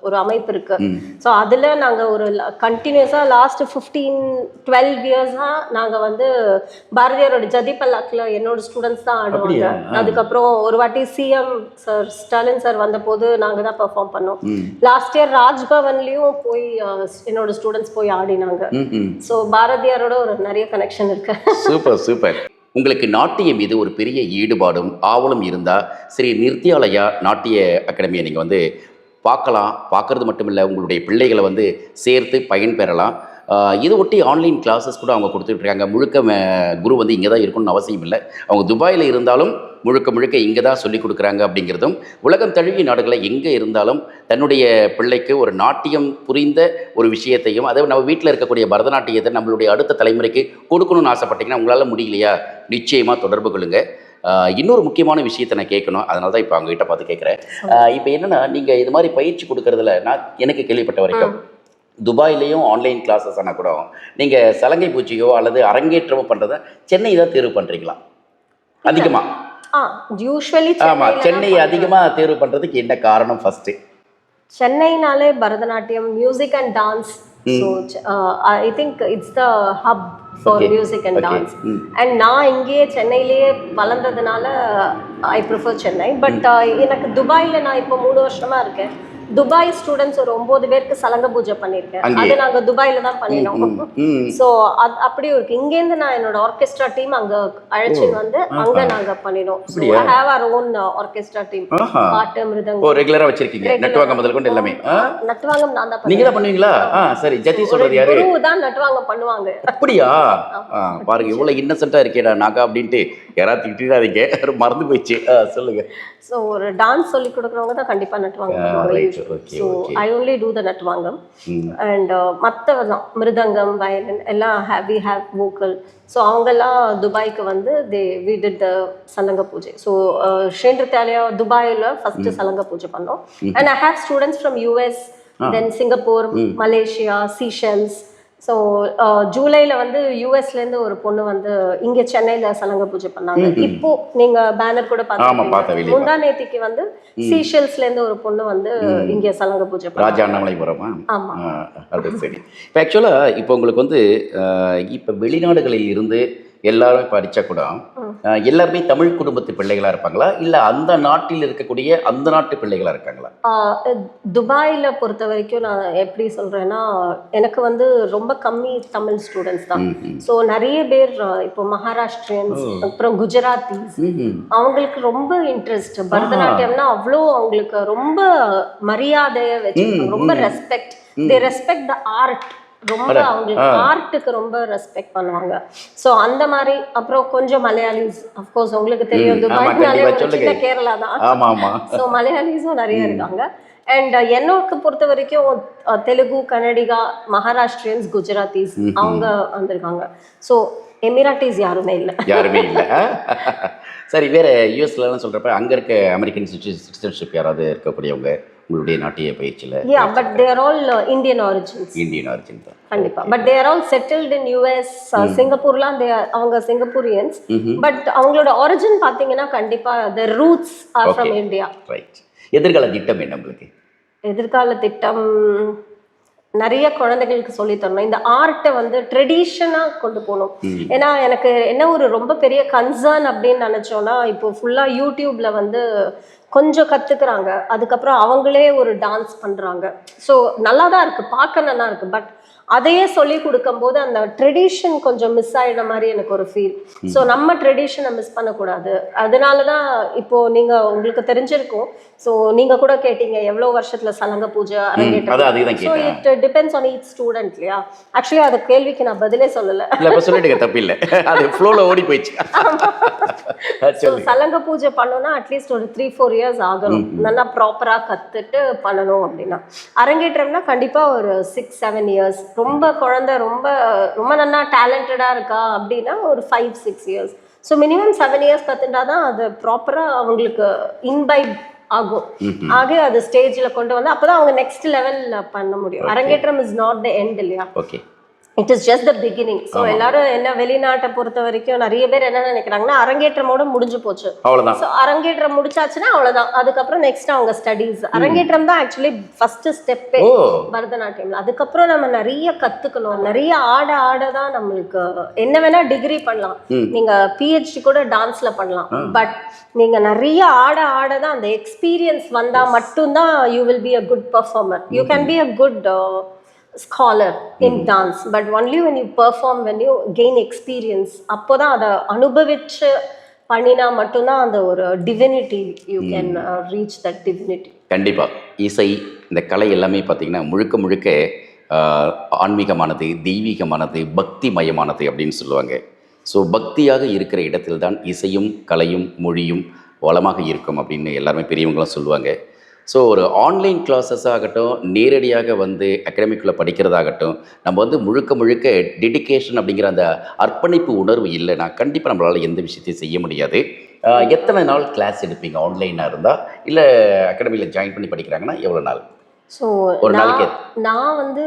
Speaker 2: ஒரு அமைப்பு இருக்கு. ஸோ அதுல நாங்க ஒரு கண்டினியூஸா லாஸ்ட் 15-12 இயர்ஸா நாங்க வந்து பாரதியாரோட ஜதி பல்லாக்குல என்னோட ஸ்டூடெண்ட்ஸ் தான் ஆடுவாங்க. அதுக்கப்புறம் ஒரு வாட்டி சிஎம் சார் ஸ்டாலின் சார் வந்த போது நாங்க தான் பெர்ஃபார்ம் பண்ணோம். லாஸ்ட் இயர் ராஜ்பவன்லயும் போய் என்னோட ஸ்டூடெண்ட்ஸ் போய் ஆடினாங்க. ஸோ பாரதியாரோட ஒரு நிறைய கனெக்ஷன் இருக்கு.
Speaker 1: Super super. உங்களுக்கு நாட்டியம் மீது ஒரு பெரிய ஈடுபாடும் ஆவலும் இருந்தால் ஸ்ரீ நிர்த்தியாலயா நாட்டிய அகாடமியை நீங்கள் வந்து பார்க்கறது மட்டும் இல்லை, உங்களுடைய பிள்ளைகளை வந்து சேர்த்து பயன்பெறலாம். இதை ஒட்டி ஆன்லைன் கிளாஸஸ் கூட அவங்க கொடுத்துட்ருக்காங்க. முழுக்க குரு வந்து இங்கே தான் இருக்கணும்னு அவசியம் இல்லை. அவங்க துபாயில் இருந்தாலும் முழுக்க இங்கே தான் சொல்லிக் கொடுக்குறாங்க. அப்படிங்கிறதும் உலகம் தழுவிய நாடுகளில் எங்கே இருந்தாலும் தன்னுடைய பிள்ளைக்கு ஒரு நாட்டியம் புரிந்த ஒரு விஷயத்தையும், அதை நம்ம வீட்டில் இருக்கக்கூடிய பரதநாட்டியத்தை நம்மளுடைய அடுத்த தலைமுறைக்கு கொடுக்கணும்னு ஆசைப்பட்டீங்கன்னா உங்களால் முடியலையா, நிச்சயமாக தொடர்பு கொள்ளுங்க. இன்னொரு முக்கியமான விஷயத்தை நான் கேட்கணும், அதனால தான் இப்போ அவங்ககிட்ட பார்த்து கேட்குறேன். இப்போ என்னென்னா, நீங்கள் இது மாதிரி பயிற்சி கொடுக்கறதுல எனக்கு கேள்விப்பட்ட வரைக்கும் துபாயிலையும் ஆன்லைன் கிளாஸஸ் ஆனால் கூட நீங்கள் சலங்கை பூச்சியோ அல்லது அரங்கேற்றமோ பண்ணுறத சென்னை தான் தேர்வு பண்ணுறீங்களா அதிகமாக?
Speaker 2: யூஸ்வலி
Speaker 1: ஆமாம், சென்னை அதிகமாக தேர்வு பண்ணுறதுக்கு என்ன காரணம்? ஃபஸ்ட்டு
Speaker 2: சென்னைனாலே Bharatanatyam, music and dance. So I think it's the hub for music and dance. And நான் இங்கேயே சென்னையிலேயே வளர்ந்ததுனால ஐ ப்ரிஃபர் சென்னை. பட் எனக்கு துபாயில் நான் இப்போ 3 வருஷமா இருக்கேன். துபாய் ஸ்டூடெண்ட்ஸ் ஒரு 9 பேருக்கு சலங்க பூஜை பண்ணியிருக்கேன். அது நாங்க துபாயில தான் பண்ணினோம். ஸோ அப்படியும் இருக்கு. இங்கேருந்து நான் என்னோட ஆர்கெஸ்ட்ரா டீம் அங்க அழைச்சின்னு வந்து அங்க நாங்க பண்ணினோம். I have our own orchestra team. பாட்டு, மிருதங்கம்
Speaker 1: ரெகுலரா வச்சிருக்கீங்க. நட்டுவாங்க முதல் கொண்டு எல்லாமே.
Speaker 2: நட்டுவாங்கம் நான் தான்.
Speaker 1: நீங்க தான் பண்ணுவீங்களா? சரி, ஜதி சொல்றது யாரு?
Speaker 2: குரு தான் நட்டுவாங்கம் பண்ணுவாங்க.
Speaker 1: அப்படியா? பாருங்க, இவ்வளவு இன்னசென்ட்டா இருக்கேடா நாகா அப்படின்ட்டு யாராவது திட்டிடாதீங்க, மறந்து போயிடுச்சு. சொல்லுங்க.
Speaker 2: ஸோ ஒரு டான்ஸ் சொல்லி கொடுக்குறவங்க தான் கண்டிப்பாக நட்டுவாங்கம் பண்ணுவாங்க. So I only do the nattuvangam. And மற்றதான் மிருதங்கம், வயலின் எல்லாம் வி ஹேவ் வோக்கல். ஸோ அவங்கெல்லாம் துபாய்க்கு வந்து வி டிட் த சலங்க பூஜை. ஸோ ஸ்ரீ நிர்த்தியாலயா துபாயில் ஃபர்ஸ்ட் சலங்க பூஜை பண்ணோம். And I have students from US, then Singapore, Malaysia, Seychelles. So ஜூலையில் வந்து யூஎஸ்லேருந்து ஒரு பொண்ணு வந்து இங்கே சென்னையில் சலங்க பூஜை பண்ணாங்க. இப்போ நீங்கள் பேனர் கூட பார்த்தீங்க. முந்தா நேத்திக்கு வந்து சீஷெல்ஸ்லேருந்து ஒரு பொண்ணு வந்து இங்கே சலங்க பூஜை பண்ணாங்க.
Speaker 1: ராஜா அண்ணாமலைபுரமா?
Speaker 2: ஆமாம்.
Speaker 1: அது சரி. இப்போ ஆக்சுவலாக இப்போ உங்களுக்கு வந்து இப்போ வெளிநாடுகளில் இருந்து எல்லாரும் இப்போ அடித்தா கூட எல்லாருமே தமிழ் குடும்பத்து பிள்ளைகளாக இருப்பாங்களா, இல்லை அந்த நாட்டில் இருக்கக்கூடிய அந்த நாட்டு பிள்ளைகளாக இருக்காங்களா?
Speaker 2: துபாயில் பொறுத்த வரைக்கும் நான் எப்படி சொல்கிறேன்னா, எனக்கு வந்து ரொம்ப கம்மி தமிழ் ஸ்டூடெண்ட்ஸ் தான். ஸோ நிறைய பேர் இப்போ மகாராஷ்டிரியன்ஸ், அப்புறம் குஜராத்திஸ், அவங்களுக்கு ரொம்ப இன்ட்ரெஸ்ட். பரதநாட்டியம்னா அவ்வளோ அவங்களுக்கு ரொம்ப மரியாதையை வச்சுருக்காங்க, ரொம்ப respect. They respect the art. ரொம்ப அவங்களுக்கு ஆர்ட்டுக்கு ரொம்ப ரெஸ்பெக்ட் பண்ணுவாங்க. ஸோ அந்த மாதிரி. அப்புறம் கொஞ்சம் மலையாளிஸ், அஃப்கோர்ஸ் உங்களுக்கு தெரியும், துபாய்னாலே கேரளா தான். ஸோ மலையாளிஸும் நிறைய இருக்காங்க. அண்ட் என்னோக்கு பொறுத்த வரைக்கும் தெலுங்கு, கன்னடிகா, மகாராஷ்டிரியன்ஸ், குஜராத்திஸ் அவங்க வந்திருக்காங்க. ஸோ எமிராட்டிஸ் யாருமே இல்லை.
Speaker 1: சரி, வேற யூஎஸ்லாம் சொல்றப்ப அங்க இருக்க அமெரிக்கன் சிட்டிசன்ஷிப் யாராவது இருக்கக்கூடியவங்க உங்களுடைய நாட்டிய பயிற்சியில்?
Speaker 2: But they are all Indian origins.
Speaker 1: Indian origin தான்
Speaker 2: கண்டிப்பா. But they are all settled in US, சிங்கப்பூர்லாம் அவங்க சிங்கப்பூரியன்ஸ். பட் அவங்களோட ஆரிஜின் பார்த்தீங்கன்னா கண்டிப்பா the roots R from India.
Speaker 1: Right. எதிர்கால திட்டம் என்ன உங்களுக்கு?
Speaker 2: எதிர்கால திட்டம் நிறைய குழந்தைகளுக்கு சொல்லி தரணும். இந்த ஆர்ட்டை வந்து ட்ரெடிஷனாக கொண்டு போகணும். ஏன்னா எனக்கு என்ன ஒரு ரொம்ப பெரிய கன்சர்ன் அப்படின்னு நினச்சோன்னா, இப்போ ஃபுல்லாக யூடியூப்ல வந்து கொஞ்சம் கற்றுக்குறாங்க, அதுக்கப்புறம் அவங்களே ஒரு டான்ஸ் பண்ணுறாங்க. ஸோ நல்லா தான் இருக்குது, பார்க்க நல்லா இருக்குது. பட் அதையே சொல்லி கொடுக்கும்போது அந்த ட்ரெடிஷன் கொஞ்சம் மிஸ் ஆகிட மாதிரி எனக்கு ஒரு ஃபீல். ஸோ நம்ம ட்ரெடிஷனை மிஸ் பண்ணக்கூடாது. அதனால தான் இப்போது நீங்கள் உங்களுக்கு தெரிஞ்சிருக்கும். ஸோ நீங்கள் கூட கேட்டீங்க எவ்வளோ வருஷத்தில் சலங்க பூஜை அரங்கேற்றம். So it depends on each student இல்லையா? ஆக்சுவலி அது கேள்விக்கு நான் பதிலே சொல்லலை.
Speaker 1: சொல்லிட்டு தப்பு இல்லை, அது ஃப்ளோவில் ஓடி போயிடுச்சு.
Speaker 2: ஸோ சலங்க பூஜை பண்ணோன்னா அட்லீஸ்ட் ஒரு 3-4 இயர்ஸ் ஆகணும். நல்லா ப்ராப்பராக கற்றுட்டு பண்ணணும். அப்படின்னா அரங்கேற்றம்னா கண்டிப்பாக ஒரு 6-7 இயர்ஸ். ரொம்ப குழந்தை ரொம்ப ரொம்ப நல்லா டேலண்டடாக இருக்கா அப்படின்னா ஒரு 5-6 இயர்ஸ். ஸோ மினிமம் 7 இயர்ஸ் கற்றுட்டா தான் அது ப்ராப்பராக அவங்களுக்கு இன்பைப் ஆகும். ஆக அது ஸ்டேஜில் கொண்டு வந்து அப்போ தான் அவங்க நெக்ஸ்ட் லெவலில் பண்ண முடியும். அரங்கேற்றம் இஸ் நாட் த எண்ட் இல்லையா,
Speaker 1: okay,
Speaker 2: it is just the beginning. So எல்லாரும் என்ன வெளிநாட்டை பொறுத்த வரைக்கும் நிறைய பேர் என்ன நினைக்கிறாங்கன்னா அரங்கேற்றமோட முடிஞ்சு போச்சு,
Speaker 1: அவ்வளோதான்.
Speaker 2: ஸோ அரங்கேற்றம் முடிச்சாச்சுன்னா அவ்வளோதான், அதுக்கப்புறம் நெக்ஸ்ட் அவங்க ஸ்டடீஸ். அரங்கேற்றம் தான் ஆக்சுவலி ஃபர்ஸ்ட் ஸ்டெப்பே பரதநாட்டியம்ல. அதுக்கப்புறம் நம்ம நிறைய கத்துக்கணும், நிறைய ஆட தான் நம்மளுக்கு என்ன வேணா டிகிரி பண்ணலாம், நீங்க பிஹெச்டி கூட டான்ஸ்ல பண்ணலாம், பட் நீங்க நிறைய ஆட தான் அந்த எக்ஸ்பீரியன்ஸ் வந்தா மட்டும்தான் you will be a good performer. You can be a good scholar in dance, but only when you perform, when you gain experience, அப்போதான் அதை அனுபவிச்சு பண்ணினா மட்டும்தான் அந்த ஒரு divinity you can reach that divinity.
Speaker 1: கண்டிப்பாக இசை இந்த கலை எல்லாமே பார்த்திங்கன்னா முழுக்க முழுக்க ஆன்மீகமானது, தெய்வீகமானது, பக்தி மயமானது அப்படின்னு சொல்லுவாங்க. ஸோ பக்தியாக இருக்கிற இடத்தில் தான் இசையும் கலையும் மொழியும் வளமாக இருக்கும் அப்படின்னு எல்லாருமே பெரியவங்களாம் சொல்லுவாங்க. ஸோ ஒரு ஆன்லைன் கிளாஸஸ் ஆகட்டும், நேரடியாக வந்து அகாடமிக்குள்ளே படிக்கிறதாகட்டும், நம்ம வந்து முழுக்க முழுக்க டெடிகேஷன் அப்படிங்கிற அந்த அர்ப்பணிப்பு உணர்வு இல்லைன்னா கண்டிப்பாக நம்மளால் எந்த விஷயத்தையும் செய்ய முடியாது. எத்தனை நாள் கிளாஸ் எடுப்பீங்க ஆன்லைனாக இருந்தால்? இல்லை அகாடமியில் ஜாயின் பண்ணி படிக்கிறாங்கன்னா எவ்வளோ நாள்?
Speaker 2: ஸோ
Speaker 1: ஒரு நாளைக்கு
Speaker 2: நான் வந்து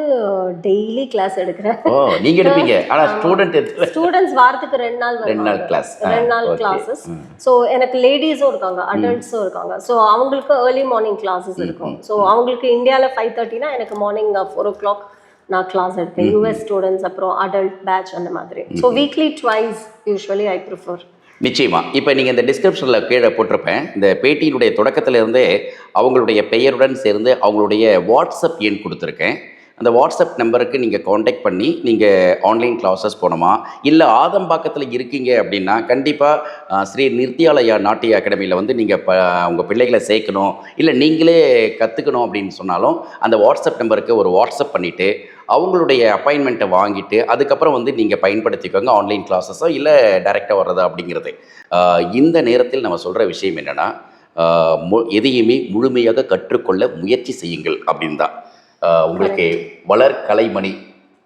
Speaker 2: டெய்லி கிளாஸ் எடுக்கிறேன்.
Speaker 1: ஓ, நீங்கள் எடுப்பீங்க. ஆனால்
Speaker 2: ஸ்டூடெண்ட்ஸ் வாரத்துக்கு 2 நாள்
Speaker 1: 2 நாள் கிளாஸ்,
Speaker 2: 2 நாள் கிளாஸஸ். ஸோ எனக்கு லேடிஸும் இருக்காங்க, அடல்ட்ஸும் இருக்காங்க. ஸோ அவங்களுக்கு ஏர்லி மார்னிங் கிளாஸஸ் இருக்கும். ஸோ அவங்களுக்கு இந்தியாவில் 5:30னா எனக்கு மார்னிங் 4 o'clock நான் கிளாஸ் எடுத்தேன். யூஎஸ் ஸ்டூடெண்ட்ஸ் அப்புறம் அடல்ட் பேட்ச் அந்த மாதிரி. So weekly twice usually I prefer.
Speaker 1: நிச்சயமாக. இப்போ நீங்கள் இந்த டிஸ்கிரிப்ஷனில் கீழே போட்டிருப்பேன், இந்த பேட்டியினுடைய தொடக்கத்திலிருந்தே அவங்களுடைய பெயருடன் சேர்ந்து அவங்களுடைய வாட்ஸ்அப் எண் கொடுத்துருக்கேன். அந்த வாட்ஸ்அப் நம்பருக்கு நீங்கள் காண்டாக்ட் பண்ணி நீங்கள் ஆன்லைன் கிளாஸஸ் போகணுமா, இல்லை ஆதம்பாக்கத்தில் இருக்கீங்க அப்படின்னா கண்டிப்பாக ஸ்ரீ நிர்த்தியாலயா நாட்டிய அகாடமியில் வந்து நீங்கள் உங்கள் பிள்ளைகளை சேர்க்கணும், இல்லை நீங்களே கற்றுக்கணும் அப்படின்னு சொன்னாலும் அந்த வாட்ஸ்அப் நம்பருக்கு ஒரு வாட்ஸ்அப் பண்ணிவிட்டு அவங்களுடைய அப்பாயின்மெண்ட்டை வாங்கிட்டு அதுக்கப்புறம் வந்து நீங்கள் பயன்படுத்திக்கோங்க ஆன்லைன் கிளாஸஸோ இல்லை டைரெக்டாக வர்றதா அப்படிங்கிறது. இந்த நேரத்தில் நம்ம சொல்கிற விஷயம் என்னென்னா, எதையுமே முழுமையாக கற்றுக்கொள்ள முயற்சி செய்யுங்கள் அப்படின்னு தான். உங்களுக்கு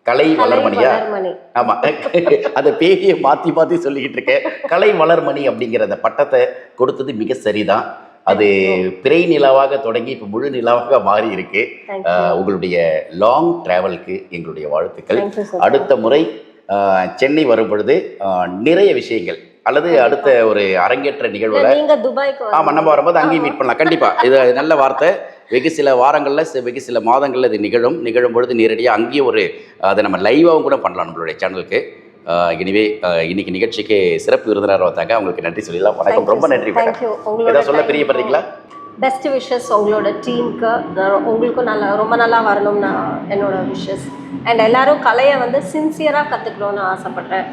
Speaker 1: கலை வளர்மணியா? ஆமாம், அந்த பேரையை மாற்றி சொல்லிக்கிட்டு இருக்கேன். கலை வளர்மணி அப்படிங்கிற அந்த பட்டத்தை கொடுத்தது மிக சரிதான். அது பிறை நிலாவாக தொடங்கி இப்போ முழு நிலாவாக மாறி இருக்கு. உங்களுடைய லாங் டிராவலுக்கு எங்களுடைய வாழ்த்துக்கள். அடுத்த முறை சென்னை வரும் பொழுது நிறைய விஷயங்கள் அல்லது அடுத்த ஒரு அரங்கேற்ற நிகழ்வுல ஆமாம் நம்ம வரும்போது அங்கேயும் மீட் பண்ணலாம். கண்டிப்பாக இது நல்ல வார்த்தை. வெகு சில வாரங்களில் வெகு சில மாதங்களில் இது நிகழும் பொழுது நேரடியாக அங்கேயும் அதை நம்ம லைவாகவும் கூட பண்ணலாம் நம்மளுடைய சேனலுக்கு. எனவே இன்னைக்கு நிகழ்ச்சிக்கு சிறப்பு விருந்தினராக வந்தாங்க, அவங்களுக்கு நன்றி சொல்லிடலாம். வணக்கம், ரொம்ப நன்றி. ஏதாவது சொல்ல பிரியப்படுறீங்களா?
Speaker 2: பெஸ்ட் விஷஸ் உங்களோட டீமுக்கு, உங்களுக்கும் ரொம்ப நல்லா வரணும்னு என்னோட விஷஸ். அண்ட் எல்லாரும் கலையை வந்து சின்சியராக கற்றுக்கணும்னு ஆசைப்பட்றேன்.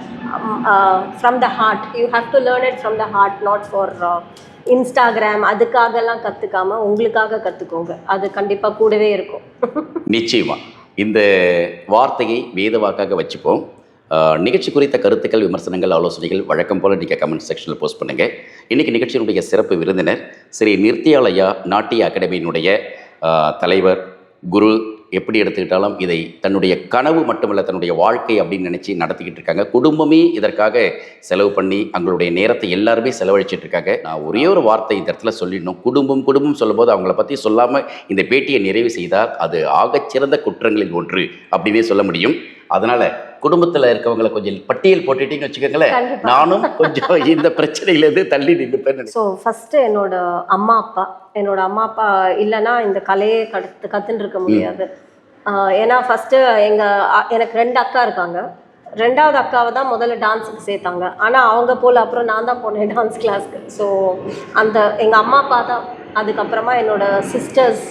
Speaker 2: From the heart, you have to learn it from the heart, not for Instagram அதுக்காகலாம் கற்றுக்காமல் உங்களுக்காக கற்றுக்கோங்க. அது கண்டிப்பாக கூடவே இருக்கும்.
Speaker 1: நிச்சயமாக இந்த வார்த்தையை வேத வாக்காக வச்சுப்போம். நிகழ்ச்சி குறித்த கருத்துக்கள், விமர்சனங்கள், ஆலோசனைகள் வழக்கம் போல் நீங்கள் கமெண்ட் செக்ஷனில் போஸ்ட் பண்ணுங்கள். இன்றைக்கி நிகழ்ச்சியினுடைய சிறப்பு விருந்தினர் ஸ்ரீ நிர்த்தியாலயா நாட்டிய அகாடமியினுடைய தலைவர், குரு, எப்படி எடுத்துக்கிட்டாலும் இதை தன்னுடைய கனவு மட்டுமல்ல தன்னுடைய வாழ்க்கை அப்படின்னு நினச்சி நடத்திக்கிட்டு இருக்காங்க. குடும்பமே இதற்காக செலவு பண்ணி அவங்களுடைய நேரத்தை எல்லாருமே செலவழிச்சிட்டு இருக்காங்க. நான் ஒரே ஒரு வார்த்தை இந்த இடத்துல சொல்லிடணும். குடும்பம் சொல்லும்போது அவங்கள பற்றி சொல்லாமல் இந்த பேட்டியை நிறைவு செய்தால் அது ஆகச்சிறந்த குற்றங்களில் ஒன்று அப்படின்னே சொல்ல முடியும். அதனால் குடும்பத்தில் இருக்கவங்களை கொஞ்சம் பட்டியல் போட்டுட்டீங்கன்னு வச்சுக்கோங்களேன், நானும் கொஞ்சம் இந்த பிரச்சனையிலேருந்து தள்ளி நின்றுப்பேன்.
Speaker 2: ஸோ ஃபஸ்ட்டு என்னோட அம்மா அப்பா இல்லைன்னா இந்த கலையை கற்றுன்னு இருக்க முடியாது. ஏன்னா ஃபஸ்ட்டு எனக்கு 2 அக்கா இருக்காங்க. 2வது அக்காவை தான் முதல்ல டான்ஸுக்கு சேர்த்தாங்க. ஆனால் அவங்க போல் அப்புறம் நான் தான் போனேன் டான்ஸ் கிளாஸ்க்கு. ஸோ எங்கள் அம்மா அப்பா தான். அதுக்கப்புறமா என்னோட சிஸ்டர்ஸ்,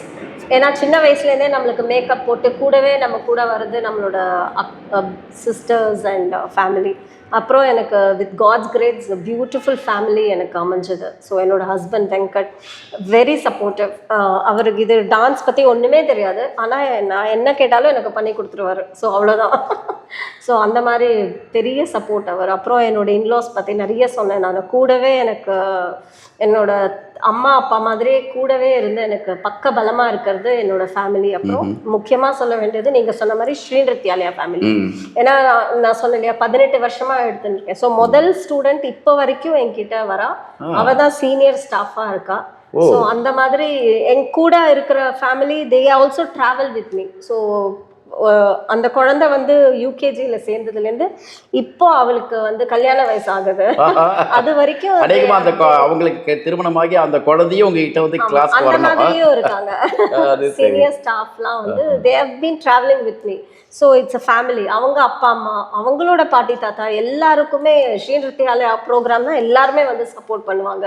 Speaker 2: ஏன்னா சின்ன வயசுலேருந்தே நம்மளுக்கு மேக்கப் போட்டு கூடவே நம்ம கூட வர்றது நம்மளோட சிஸ்டர்ஸ் அண்ட் ஃபேமிலி. அப்புறம் எனக்கு with God's grace beautiful family எனக்கு அமைஞ்சது. ஸோ என்னோட ஹஸ்பண்ட் வெங்கட் வெரி சப்போர்ட்டிவ். அவருக்கு இது டான்ஸ் பற்றி ஒன்றுமே தெரியாது, ஆனால் நான் என்ன கேட்டாலும் எனக்கு பண்ணி கொடுத்துருவாரு. ஸோ அவ்வளோதான். ஸோ அந்த மாதிரி பெரிய சப்போர்ட் அவர். அப்புறம் என்னோட இன்லாஸ் பற்றி நிறைய சொன்னேன். நான் கூடவே எனக்கு என்னோட அம்மா அப்பா மாதிரியே கூடவே இருந்து எனக்கு பக்க பலமாக இருக்கிறது என்னோட ஃபேமிலி. அப்புறம் முக்கியமாக சொல்ல வேண்டியது நீங்கள் சொன்ன மாதிரி ஸ்ரீ நிர்த்தியாலயா ஃபேமிலி. ஏன்னா நான் சொன்னேன் இல்லையா 18 வருஷமாக எடுத்துருக்கேன். ஸோ முதல் ஸ்டூடெண்ட் இப்போ வரைக்கும் என்கிட்ட வரா, அவள் தான் சீனியர் ஸ்டாஃபாக இருக்கா. ஸோ அந்த மாதிரி என் கூட இருக்கிற family they also travel with me. So அந்த குழந்தை வந்து யூகேஜியில் சேர்ந்ததுலேருந்து இப்போ அவளுக்கு வந்து கல்யாண வயசு ஆகுது. அது வரைக்கும்
Speaker 1: அநேகமா அந்த அவங்களுக்கு திருமணமாகி அந்த குழந்தையும் உங்ககிட்ட வந்து கிளாஸ்
Speaker 2: அந்த மாதிரியும் இருக்காங்க. சீனியர் ஸ்டாஃப்லாம் வந்து they have been travelling with me. So it's a family. அவங்க அப்பா அம்மா, அவங்களோட பாட்டி தாத்தா எல்லாருக்குமே ஸ்ரீநிருத்தியாலயா ப்ரோக்ராம்னா எல்லாருமே வந்து சப்போர்ட் பண்ணுவாங்க.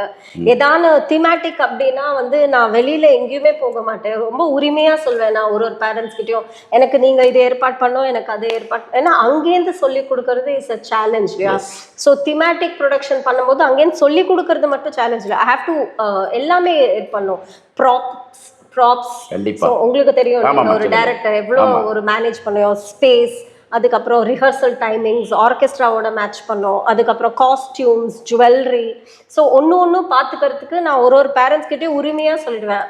Speaker 2: ஏதான திமேட்டிக் அப்படின்னா வந்து நான் வெளியில எங்கேயுமே போக மாட்டேன். ரொம்ப உரிமையா சொல்வேன் நான் ஒரு பேரண்ட்ஸ் கிட்டயும், எனக்கு நீங்க இதை ஏற்பாடு பண்ணோம், எனக்கு அதை ஏற்பாடு, ஏன்னா அங்கேருந்து சொல்லி கொடுக்கறது இஸ் அ சேலஞ்ச் இல்லையா. ஸோ திமேட்டிக் ப்ரொடக்ஷன் பண்ணும்போது அங்கேருந்து சொல்லி கொடுக்கறது மட்டும் சேலஞ்ச் இல்லை, ஐ ஹேவ் டு எல்லாமே பண்ணும். ப்ராப்ஸ் உங்களுக்கு தெரியும், நீங்க ஒரு டைரக்டர் எவ்வளோ ஒரு மேனேஜ் பண்ணுவோம், ஸ்பேஸ், அதுக்கப்புறம் ரிஹர்சல் டைமிங்ஸ், ஆர்கெஸ்ட்ராவோட மேட்ச் பண்ணோம், அதுக்கப்புறம் காஸ்டியூம்ஸ், ஜுவல்லரி. ஸோ ஒன்று பார்த்துக்கிறதுக்கு நான் ஒரு பேரண்ட்ஸ் கிட்டே உரிமையாக சொல்லிடுவேன்,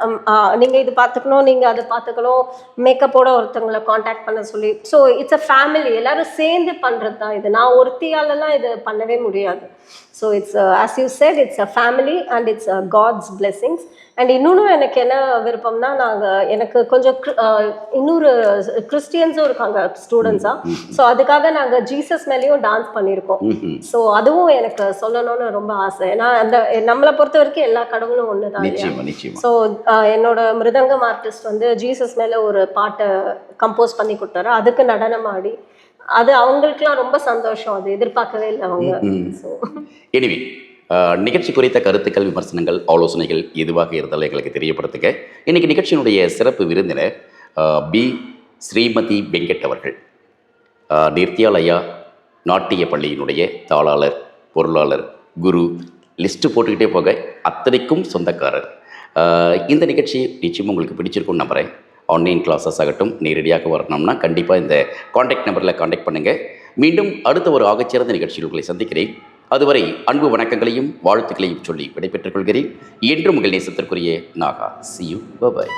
Speaker 2: நீங்கள் இது பார்த்துக்கணும், நீங்கள் அதை பார்த்துக்கணும், மேக்கப்போட ஒருத்தவங்களை காண்டாக்ட் பண்ண சொல்லி. ஸோ இட்ஸ் அ ஃபேமிலி, எல்லாரும் சேர்ந்து பண்ணுறது தான் இது. நான் ஒருத்தியாலலாம் இது பண்ணவே முடியாது. So it's as you said, it's a family and it's God's blessings. And இன்னொன்று எனக்கு என்ன விருப்பம்னா, எனக்கு கொஞ்சம் இன்னொரு கிறிஸ்டியன்ஸும் இருக்காங்க ஸ்டூடெண்ட்ஸாக. ஸோ அதுக்காக நாங்கள் ஜீசஸ் மேலேயும் டான்ஸ் பண்ணியிருக்கோம். ஸோ அதுவும் எனக்கு சொல்லணும்னு ரொம்ப ஆசை. ஏன்னா அந்த நம்மளை பொறுத்த வரைக்கும் எல்லா கடவுளும் ஒன்று தான். ஸோ என்னோட மிருதங்கம் ஆர்டிஸ்ட் வந்து ஜீசஸ் மேலே ஒரு பாட்டை கம்போஸ் பண்ணி கொடுத்தாரு, அதுக்கு நடனம் ஆடி, அது அவங்களுக்குலாம் ரொம்ப சந்தோஷம். அது எதிர்பார்க்கவே இல்லை அவங்க. ஸோ
Speaker 1: எனிவே நிகழ்ச்சி குறித்த கருத்துக்கள், விமர்சனங்கள், ஆலோசனைகள் எதுவாக இருந்தாலும் எங்களுக்கு தெரியப்படுத்துங்க. இன்றைக்கி நிகழ்ச்சியினுடைய சிறப்பு விருந்தினர் பி ஸ்ரீமதி வெங்கட் அவர்கள், நிருத்தியாலயா நாட்டிய பள்ளியினுடைய தாளாளர், பொருளாளர், குரு, லிஸ்ட்டு போட்டுக்கிட்டே போக அத்தனைக்கும் சொந்தக்காரர். இந்த நிகழ்ச்சி நிச்சயமாக உங்களுக்கு பிடிச்சிருக்கும்னு நம்புகிறேன். ஆன்லைன் கிளாஸஸ் ஆகட்டும், நேரடியாக வரணும்னா கண்டிப்பாக இந்த காண்டாக்ட் நம்பரில் காண்டாக்ட் பண்ணுங்கள். மீண்டும் அடுத்த ஒரு ஆகச்சிறந்த நிகழ்ச்சியில் உங்களை சந்திக்கிறேன். அதுவரை அன்பு வணக்கங்களையும் வாழ்த்துக்களையும் சொல்லி விடைபெற்றுக் கொள்கிறேன். என்றும் உங்கள் நேசத்திற்குரிய Naga. See you. Bye bye.